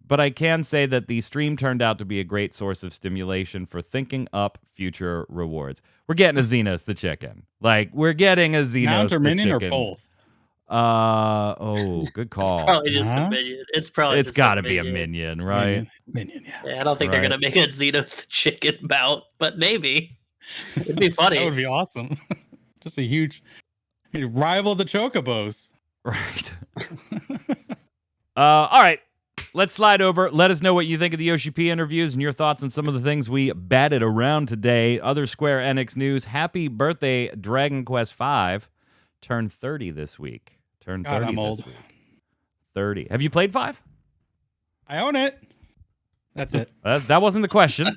A: but I can say that the stream turned out to be a great source of stimulation for thinking up future rewards. We're getting a Xenos the chicken. Like, we're getting a Xenos
B: Mount or
A: the
B: minion
A: chicken.
B: or both?
A: Good call.
C: It's probably just a minion.
A: It's got to be a minion, right?
B: Minion, yeah.
C: Yeah, I don't think they're going to make a Xenos the chicken mount, but maybe. It'd be funny.
B: That would be awesome. Just a huge rival the Chocobos.
A: Right. All right. Let's slide over. Let us know what you think of the Yoshi-P interviews and your thoughts on some of the things we batted around today. Other Square Enix news. Happy birthday, Dragon Quest V. Turned 30 this week. Turned 30
B: I'm
A: this
B: old.
A: week. 30. Have you played 5?
B: I own it. That's it.
A: That wasn't the question.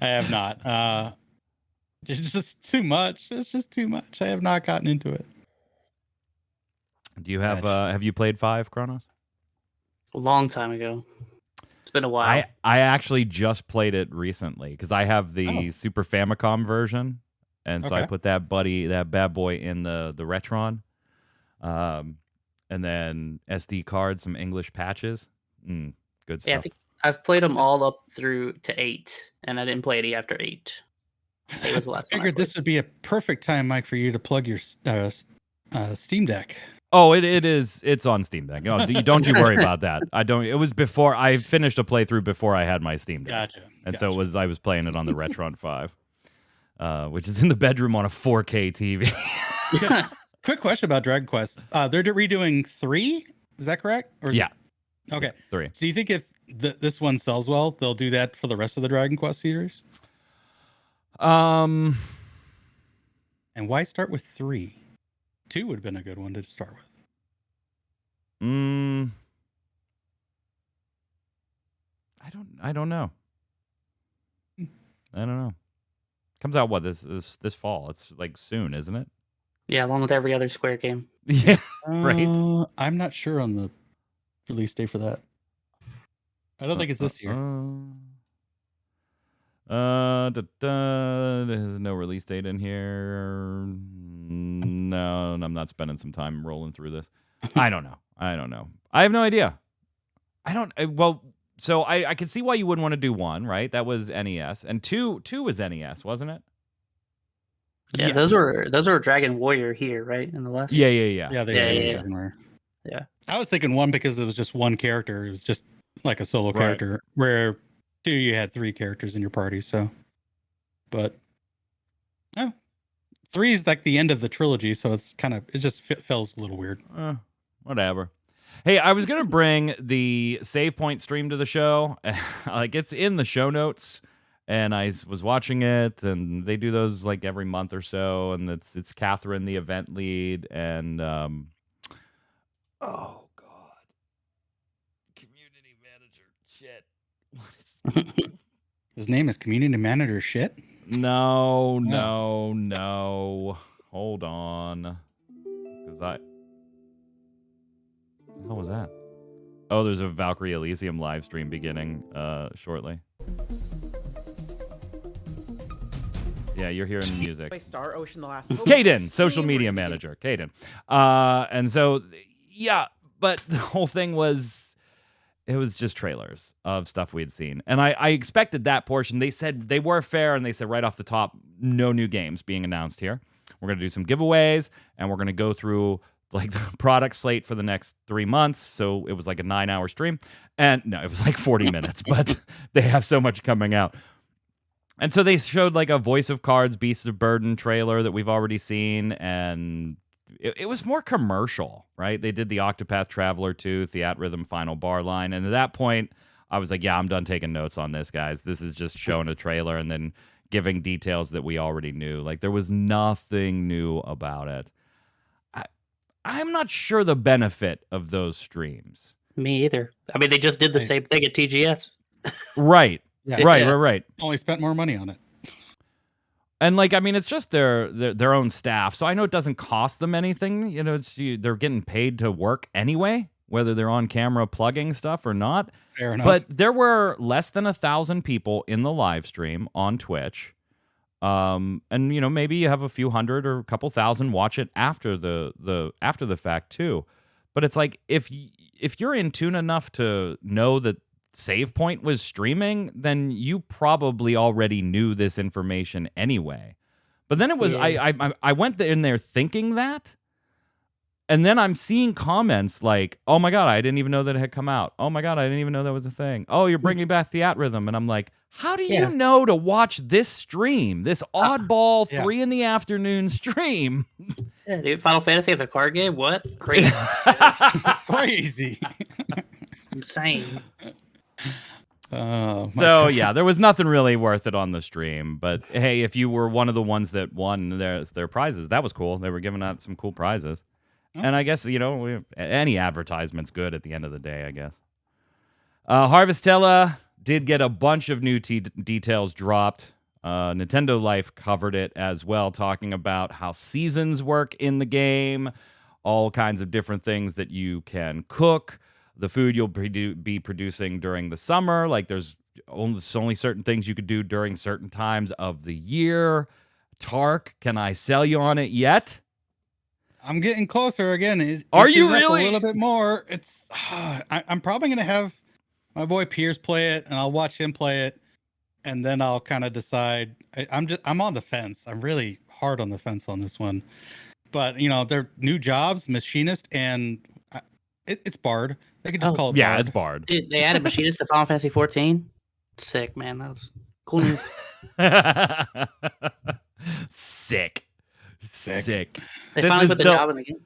B: I have not. It's just too much. It's just too much. I have not gotten into it.
A: Do you have you played 5, Kronos?
C: A long time ago. It's been a while.
A: I actually just played it recently because I have the Super Famicom version, and so I put that bad boy in the Retron, and then SD cards, some English patches. Good stuff.
C: Yeah, I think I've played them all up through to 8, and I didn't play any after 8. It was the last
B: I figured this would be a perfect time, Mike, for you to plug your Steam Deck.
A: Oh, it is. It's on Steam Deck. Oh, don't you worry about that. I don't. It was before I finished a playthrough before I had my Steam Deck.
B: Gotcha.
A: And so I was playing it on the Retron 5, which is in the bedroom on a 4K TV.
B: Quick question about Dragon Quest. They're redoing 3. Is that correct? Or okay.
A: 3.
B: Do you think if this one sells well, they'll do that for the rest of the Dragon Quest series? And why start with 3? 2 would have been a good one to start with.
A: I don't know. I don't know. Comes out this fall? It's like soon, isn't it?
C: Yeah, along with every other Square game.
A: Yeah, right.
B: I'm not sure on the release date for that. I don't think it's this year.
A: There's no release date in here. No, I'm not spending some time rolling through this. I don't know. I have no idea. So I can see why you wouldn't want to do 1, right? That was NES, and 2 was NES, wasn't it?
C: Yeah, yes. Those were Dragon Warrior here, right? In the West.
A: Yeah.
B: Dragon Warrior.
C: Yeah.
B: I was thinking 1 because it was just one character. It was just like a solo character. Where 2 you had 3 characters in your party. So, but 3 is like the end of the trilogy, so it's it just feels a little weird.
A: Whatever. Hey, I was gonna bring the Save Point stream to the show. Like, it's in the show notes, and I was watching it, and they do those like every month or so, and it's Catherine, the event lead, and oh god, community manager shit. What is
B: his name? Is community manager shit?
A: No. Hold on, because what the hell was that? Oh, there's a Valkyrie Elysium live stream beginning shortly. Yeah, you're hearing the music.
D: Star Ocean the last.
A: Caden, social media manager. Caden. And so, yeah, but the whole thing was it was just trailers of stuff we had seen. And I expected that portion. They said they were fair, and they said right off the top, no new games being announced here. We're going to do some giveaways, and we're going to go through like the product slate for the next 3 months. So it was like a 9-hour stream. And no, it was like 40 minutes, but they have so much coming out. And so they showed like a Voice of Cards, Beasts of Burden trailer that we've already seen, and it was more commercial, right? They did the Octopath Traveler 2, Theatrhythm Final Bar line, and at that point, I was like, yeah, I'm done taking notes on this, guys. This is just showing a trailer and then giving details that we already knew. Like, there was nothing new about it. I'm not sure the benefit of those streams.
C: Me either. I mean, they just did the same thing at TGS.
A: Right.
B: Yeah.
A: Right.
B: Only spent more money on it.
A: And like, I mean, it's just their own staff. So I know it doesn't cost them anything. You know, they're getting paid to work anyway, whether they're on camera plugging stuff or not.
B: Fair enough.
A: But there were less than 1,000 people in the live stream on Twitch. And you know, maybe you have a few hundred or a couple thousand watch it after the fact too. But it's like if you're in tune enough to know that Save Point was streaming, then you probably already knew this information anyway. But then it was I went in there thinking that, and then I'm seeing comments like, "Oh my god, I didn't even know that it had come out. Oh my god, I didn't even know that was a thing. Oh, you're bringing back Theatrhythm," and I'm like, "How do you know to watch this stream? This oddball 3 p.m. stream?"
C: Yeah, dude, Final Fantasy as a card game? What? Crazy.
B: Crazy.
C: Insane.
A: So yeah, there was nothing really worth it on the stream. But hey, if you were one of the ones that won their prizes, that was cool. They were giving out some cool prizes. And I guess, you know, any advertisement's good at the end of the day, I guess. Harvestella did get a bunch of new details dropped. Nintendo Life covered it as well, talking about how seasons work in the game, all kinds of different things that you can cook, the food you'll be producing during the summer. Like there's only certain things you could do during certain times of the year. Tark, can I sell you on it yet?
B: I'm getting closer again.
A: Are you
B: up
A: really?
B: A little bit more. It's. I'm probably gonna have my boy Piers play it, and I'll watch him play it, and then I'll kind of decide. I'm on the fence. I'm really hard on the fence on this one, but you know, they're new jobs, machinist, and it's Bard. They could just call it.
A: Yeah,
B: Bard.
A: It's Bard.
C: Dude, they added machinist to Final Fantasy XIV. Sick, man. That was cool news.
A: Sick.
C: They finally put the job in the game.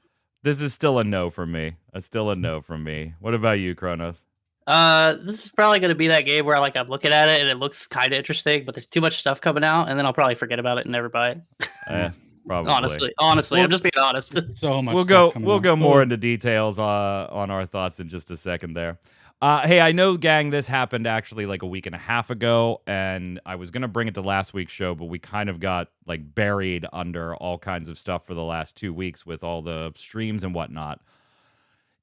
A: This is still a no for me. Still a no from me. What about you, Kronos?
C: This is probably going to be that game where like I'm looking at it and it looks kind of interesting, but there's too much stuff coming out, and then I'll probably forget about it and never buy it.
A: Probably.
C: Honestly, I'm just being honest.
B: So much.
A: We'll go more into details on our thoughts in just a second there. Hey, I know, gang, this happened actually like a week and a half ago, and I was going to bring it to last week's show, but we kind of got like buried under all kinds of stuff for the last 2 weeks with all the streams and whatnot.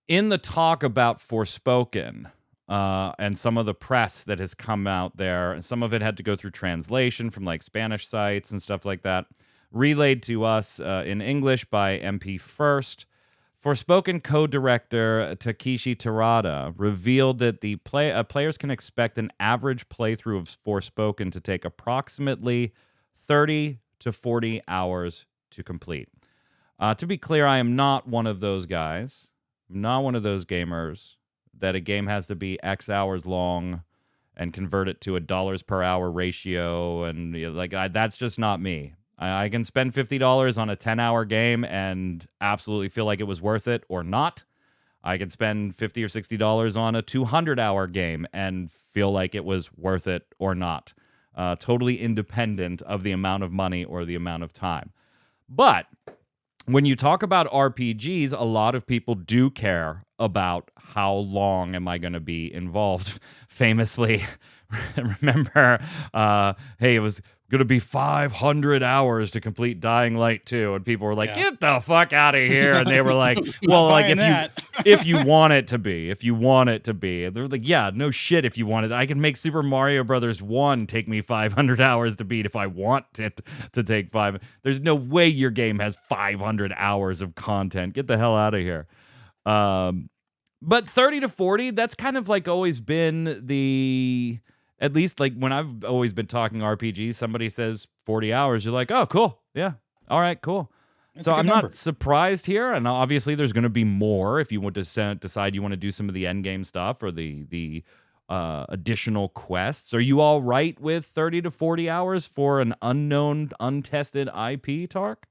A: In the talk about Forspoken and some of the press that has come out there, and some of it had to go through translation from like Spanish sites and stuff like that, relayed to us in English by MP First. Forspoken co-director Takeshi Terada revealed that the players can expect an average playthrough of Forspoken to take approximately 30 to 40 hours to complete. To be clear, I am not one of those guys. I'm not one of those gamers that a game has to be X hours long and convert it to a dollars per hour ratio, and that's just not me. I can spend $50 on a 10-hour game and absolutely feel like it was worth it or not. I can spend $50 or $60 on a 200-hour game and feel like it was worth it or not. Totally independent of the amount of money or the amount of time. But when you talk about RPGs, a lot of people do care about how long am I going to be involved. Famously, remember, hey, it was going to be 500 hours to complete Dying Light 2, and people were like, get the fuck out of here. And they were like, well, like if you want it to be, and they're like, yeah, no shit. If you want it, I can make Super Mario Brothers 1 take me 500 hours to beat if I want it to take 5. There's no way your game has 500 hours of content. Get the hell out of here. But 30 to 40, that's kind of like always been the, at least like when I've always been talking RPG, somebody says 40 hours. You're like, oh, cool. Yeah. All right, cool.
B: That's
A: So
B: a good
A: I'm
B: number.
A: not surprised here. And obviously there's going to be more if you want to decide you want to do some of the end game stuff or the additional quests. Are you all right with 30 to 40 hours for an unknown, untested IP, Tark?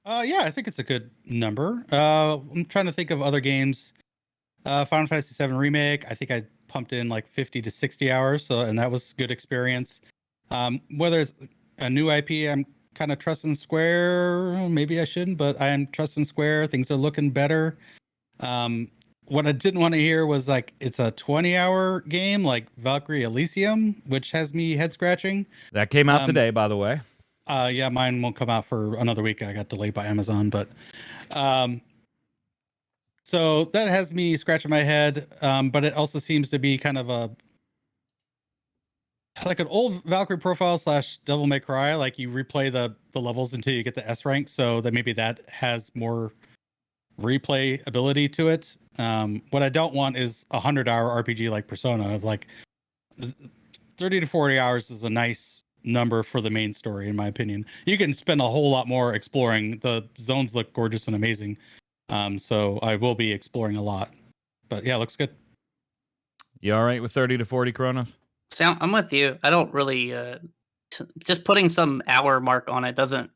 B: Yeah, I think it's a good number. I'm trying to think of other games. Final Fantasy VII Remake, I think I pumped in like 50 to 60 hours, and that was good experience. Whether it's a new IP, I'm kind of trusting Square. Maybe I shouldn't, but I am trusting Square. Things are looking better. What I didn't want to hear was like it's a 20-hour game like Valkyrie Elysium, which has me head scratching.
A: That came out today, by the way.
B: Yeah, mine won't come out for another week. I got delayed by Amazon, but so that has me scratching my head. But it also seems to be kind of like an old Valkyrie profile / Devil May Cry. Like you replay the levels until you get the S rank, so that maybe that has more replay ability to it. What I don't want is a 100-hour RPG like Persona. Of like 30 to 40 hours is a nice number for the main story, in my opinion. You can spend a whole lot more exploring. The zones look gorgeous and amazing. So I will be exploring a lot. But yeah, looks good.
A: You all right with 30 to 40, Kronos?
C: So I'm with you. I don't really just putting some hour mark on it doesn't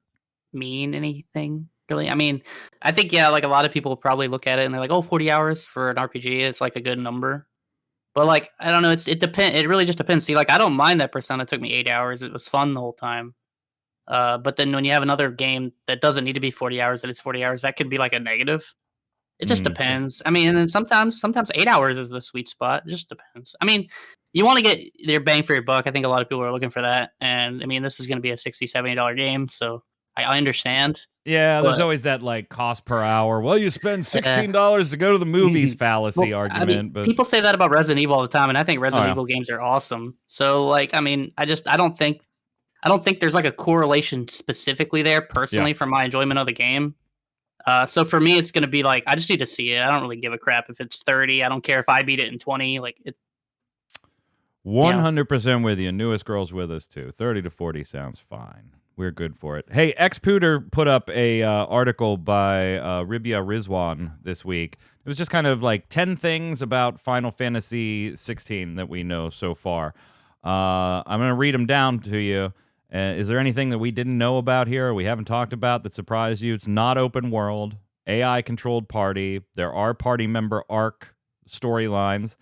C: mean anything really. I mean, I think like a lot of people probably look at it and they're like, "Oh, 40 hours for an RPG is like a good number." But like, I don't know. It depends. It really just depends. See, like, I don't mind that Persona took me 8 hours. It was fun the whole time. But then when you have another game that doesn't need to be 40 hours, that it's 40 hours, that could be like a negative. It just depends. I mean, and then sometimes 8 hours is the sweet spot. It just depends. I mean, you want to get your bang for your buck. I think a lot of people are looking for that. And I mean, this is going to be a $60, $70 game, so I understand.
A: Yeah, there's
C: But-
A: always that like cost per hour. Well, you spend $16 to go to the movies fallacy
C: Well,
A: argument.
C: I mean,
A: but
C: people say that about Resident Evil all the time, and I think Resident
A: yeah.
C: Evil games are awesome. So, like, I mean, I don't think there's like a correlation specifically there personally for my enjoyment of the game. So for me, it's going to be like, I just need to see it. I don't really give a crap if it's 30. I don't care if I beat it in 20. Like, it's
A: 100% with you. Newest girl's with us too. 30 to 40 sounds fine. We're good for it. Hey, Xpooter put up a article by Ribia Rizwan this week. It was just kind of like 10 things about Final Fantasy XVI that we know so far. I'm going to read them down to you. Is there anything that we didn't know about here or we haven't talked about that surprised you? It's not open world, AI-controlled party. There are party member arc storylines.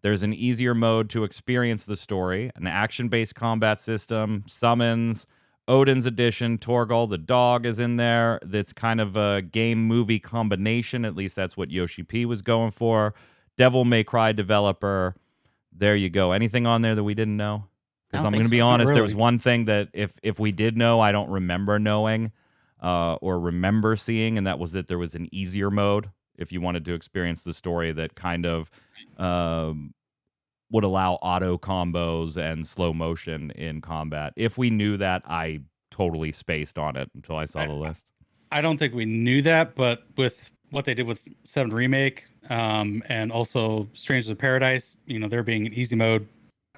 A: There's an easier mode to experience the story, an action-based combat system, summons, Odin's Edition, Torgal the dog is in there. That's kind of a game-movie combination. At least that's what Yoshi-P was going for. Devil May Cry developer. There you go. Anything on there that we didn't know? Because I'm going to be honest, there was one thing that if we did know, I don't remember knowing or remember seeing, and that was that there was an easier mode if you wanted to experience the story that kind of would allow auto combos and slow motion in combat. If we knew that, I totally spaced on it until I saw the list.
B: I don't think we knew that, but with what they did with 7 Remake and also Strangers of Paradise, there being an easy mode,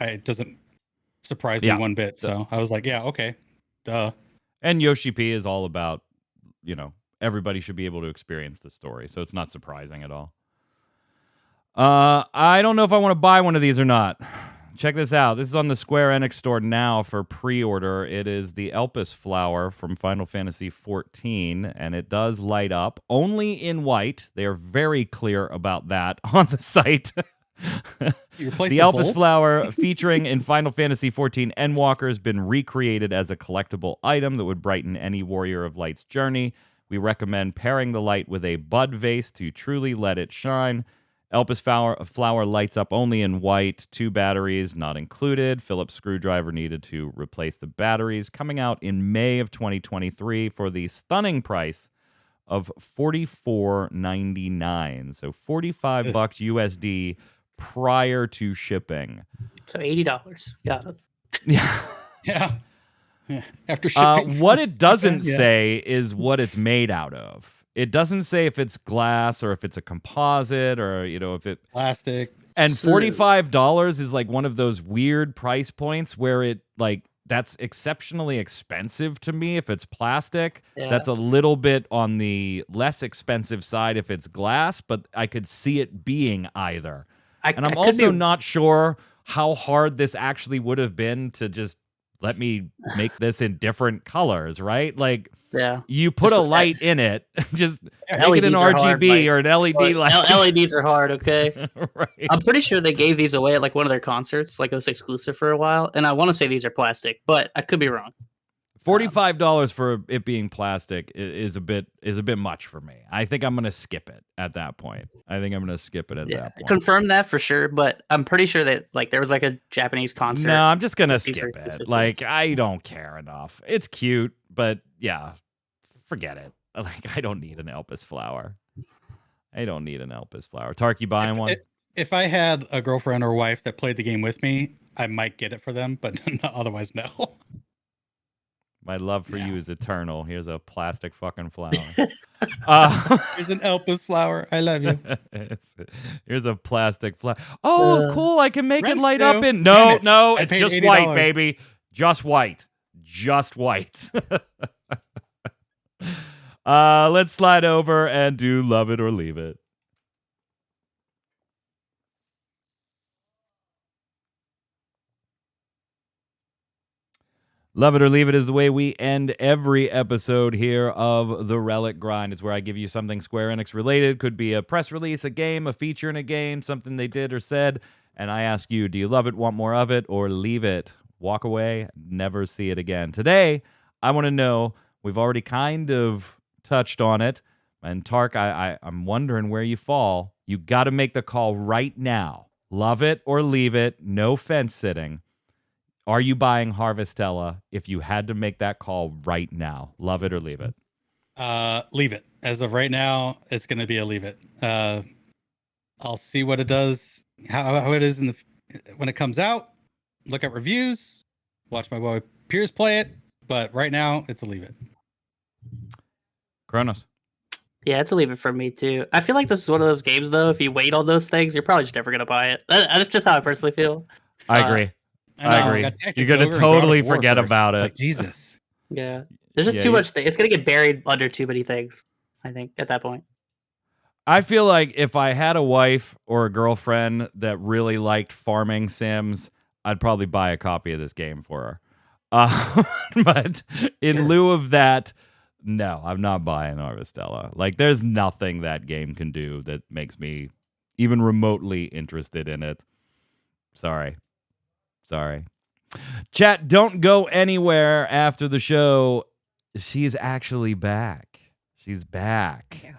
B: it doesn't surprise me one bit. So I was like, yeah, okay, duh.
A: And Yoshi-P is all about, everybody should be able to experience the story. So it's not surprising at all. I don't know if I want to buy one of these or not. Check this out. This is on the Square Enix store now for pre-order. It is the Elpis flower from Final Fantasy XIV, and it does light up only in white. They are very clear about that on the site. The Elpis flower featuring in Final Fantasy XIV Endwalker has been recreated as a collectible item that would brighten any Warrior of Light's journey. We recommend pairing the light with a bud vase to truly let it shine. Elpis flower lights up only in white, 2 batteries not included. Phillips screwdriver needed to replace the batteries. Coming out in May of 2023 for the stunning price of $44.99. So $45 USD prior to shipping.
C: So $80. Got it.
B: Yeah. After shipping.
A: What it doesn't say is what it's made out of. it doesn't say if it's glass or if it's a composite or, if it
B: Plastic.
A: and $45 is like one of those weird price points where it like that's exceptionally expensive to me if it's plastic.
C: Yeah.
A: That's a little bit on the less expensive side if it's glass, but I could see it being either. And I'm also not sure how hard this actually would have been to just let me make this in different colors, right? Like, you put a light in it, just make it an RGB or an LED light.
C: LEDs are hard, okay?
A: Right.
C: I'm pretty sure they gave these away at like one of their concerts, like it was exclusive for a while. And I want to say these are plastic, but I could be wrong.
A: $45 for it being plastic is a bit much for me. I think I'm gonna skip it at that point. That point.
C: Confirm that for sure, but I'm pretty sure that like there was like a Japanese concert.
A: No, I'm just gonna skip it. Like I don't care enough. It's cute, but yeah, forget it. Like I don't need an Elpis flower. Tark, you buying one?
B: If I had a girlfriend or wife that played the game with me, I might get it for them, but otherwise, no.
A: My love for you is eternal. Here's a plastic fucking flower. Here's
B: an Elpis flower. I love you.
A: Here's a plastic flower. Oh, cool. I can make it light up in. No, it's just $80. White, baby. Just white. Let's slide over and do Love It or Leave It. Love It or Leave It is the way we end every episode here of the Relic Grind. It's where I give you something Square Enix related. Could be a press release, a game, a feature in a game, something they did or said. And I ask you, do you love it, want more of it, or leave it? Walk away, never see it again. Today, I want to know, we've already kind of touched on it. And Tark, I'm wondering where you fall. You got to make the call right now. Love it or leave it. No fence sitting. Are you buying Harvestella if you had to make that call right now? Love it or leave it?
B: Leave it. As of right now, it's going to be a leave it. I'll see what it does, how it is when it comes out. Look at reviews. Watch my boy Piers play it. But right now, it's a leave it.
A: Kronos.
C: Yeah, it's a leave it for me too. I feel like this is one of those games, though. If you wait on those things, you're probably just never going to buy it. That's just how I personally feel.
A: I agree. I agree. You're going to totally forget about it.
B: Like, Jesus.
C: Yeah. There's just too much thing. It's going to get buried under too many things, I think, at that point.
A: I feel like if I had a wife or a girlfriend that really liked farming sims, I'd probably buy a copy of this game for her. But in lieu of that, no, I'm not buying Harvestella. Like, there's nothing that game can do that makes me even remotely interested in it. Sorry. Chat, don't go anywhere after the show. She's actually back. She's back.
D: Yeah.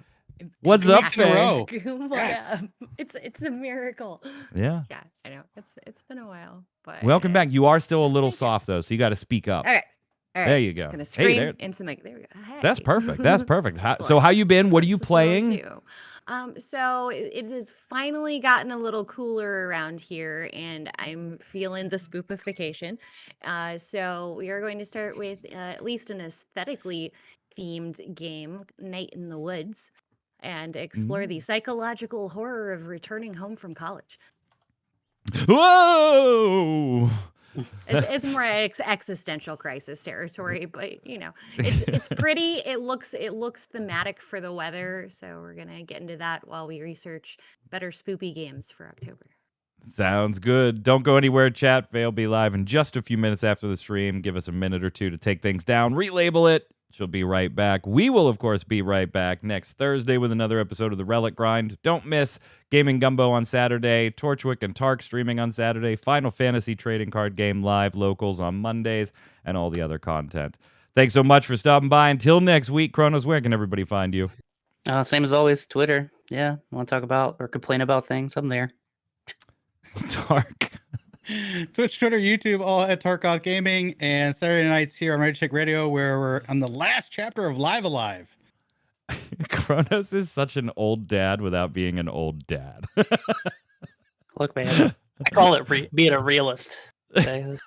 A: What's up, Faye?
D: Yes. It's a miracle.
A: Yeah.
D: Yeah, I know. It's been a while, but
A: Welcome back. You are still a little soft though, so you got to speak up.
D: All right.
A: There you go.
D: I'm gonna scream into the mic. There we go. Hey.
A: That's perfect. So how you been? What are you playing?
D: So it has finally gotten a little cooler around here, and I'm feeling the spoopification. So we are going to start with at least an aesthetically themed game, Night in the Woods, and explore the psychological horror of returning home from college.
A: Whoa!
D: It's more existential crisis territory, but it's pretty. It looks thematic for the weather, so we're gonna get into that while we research better spoopy games for October.
A: Sounds good. Don't go anywhere, chat. Faye will be live in just a few minutes after the stream. Give us a minute or two to take things down, relabel it. She'll be right back. We will, of course, be right back next Thursday with another episode of the Relic Grind. Don't miss Gaming Gumbo on Saturday, Torchwick and Tark streaming on Saturday, Final Fantasy trading card game live locals on Mondays, and all the other content. Thanks so much for stopping by. Until next week, Kronos, where can everybody find you?
C: Same as always, Twitter. Yeah, want to talk about or complain about things, I'm there.
A: Tark.
B: Twitch, Twitter, YouTube, all at Tarkoth Gaming, and Saturday nights here on Raideo, where we're on the last chapter of Live Alive.
A: Kronos is such an old dad without being an old dad.
C: Look, man, I call it being a realist. Okay?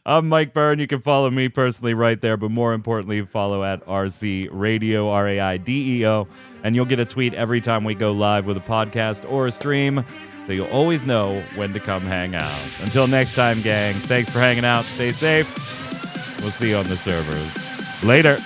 A: I'm Mike Byrne. You can follow me personally right there, but more importantly, follow at RC Raideo, Raideo, and you'll get a tweet every time we go live with a podcast or a stream, so you'll always know when to come hang out. Until next time, gang, thanks for hanging out. Stay safe. We'll see you on the servers. Later.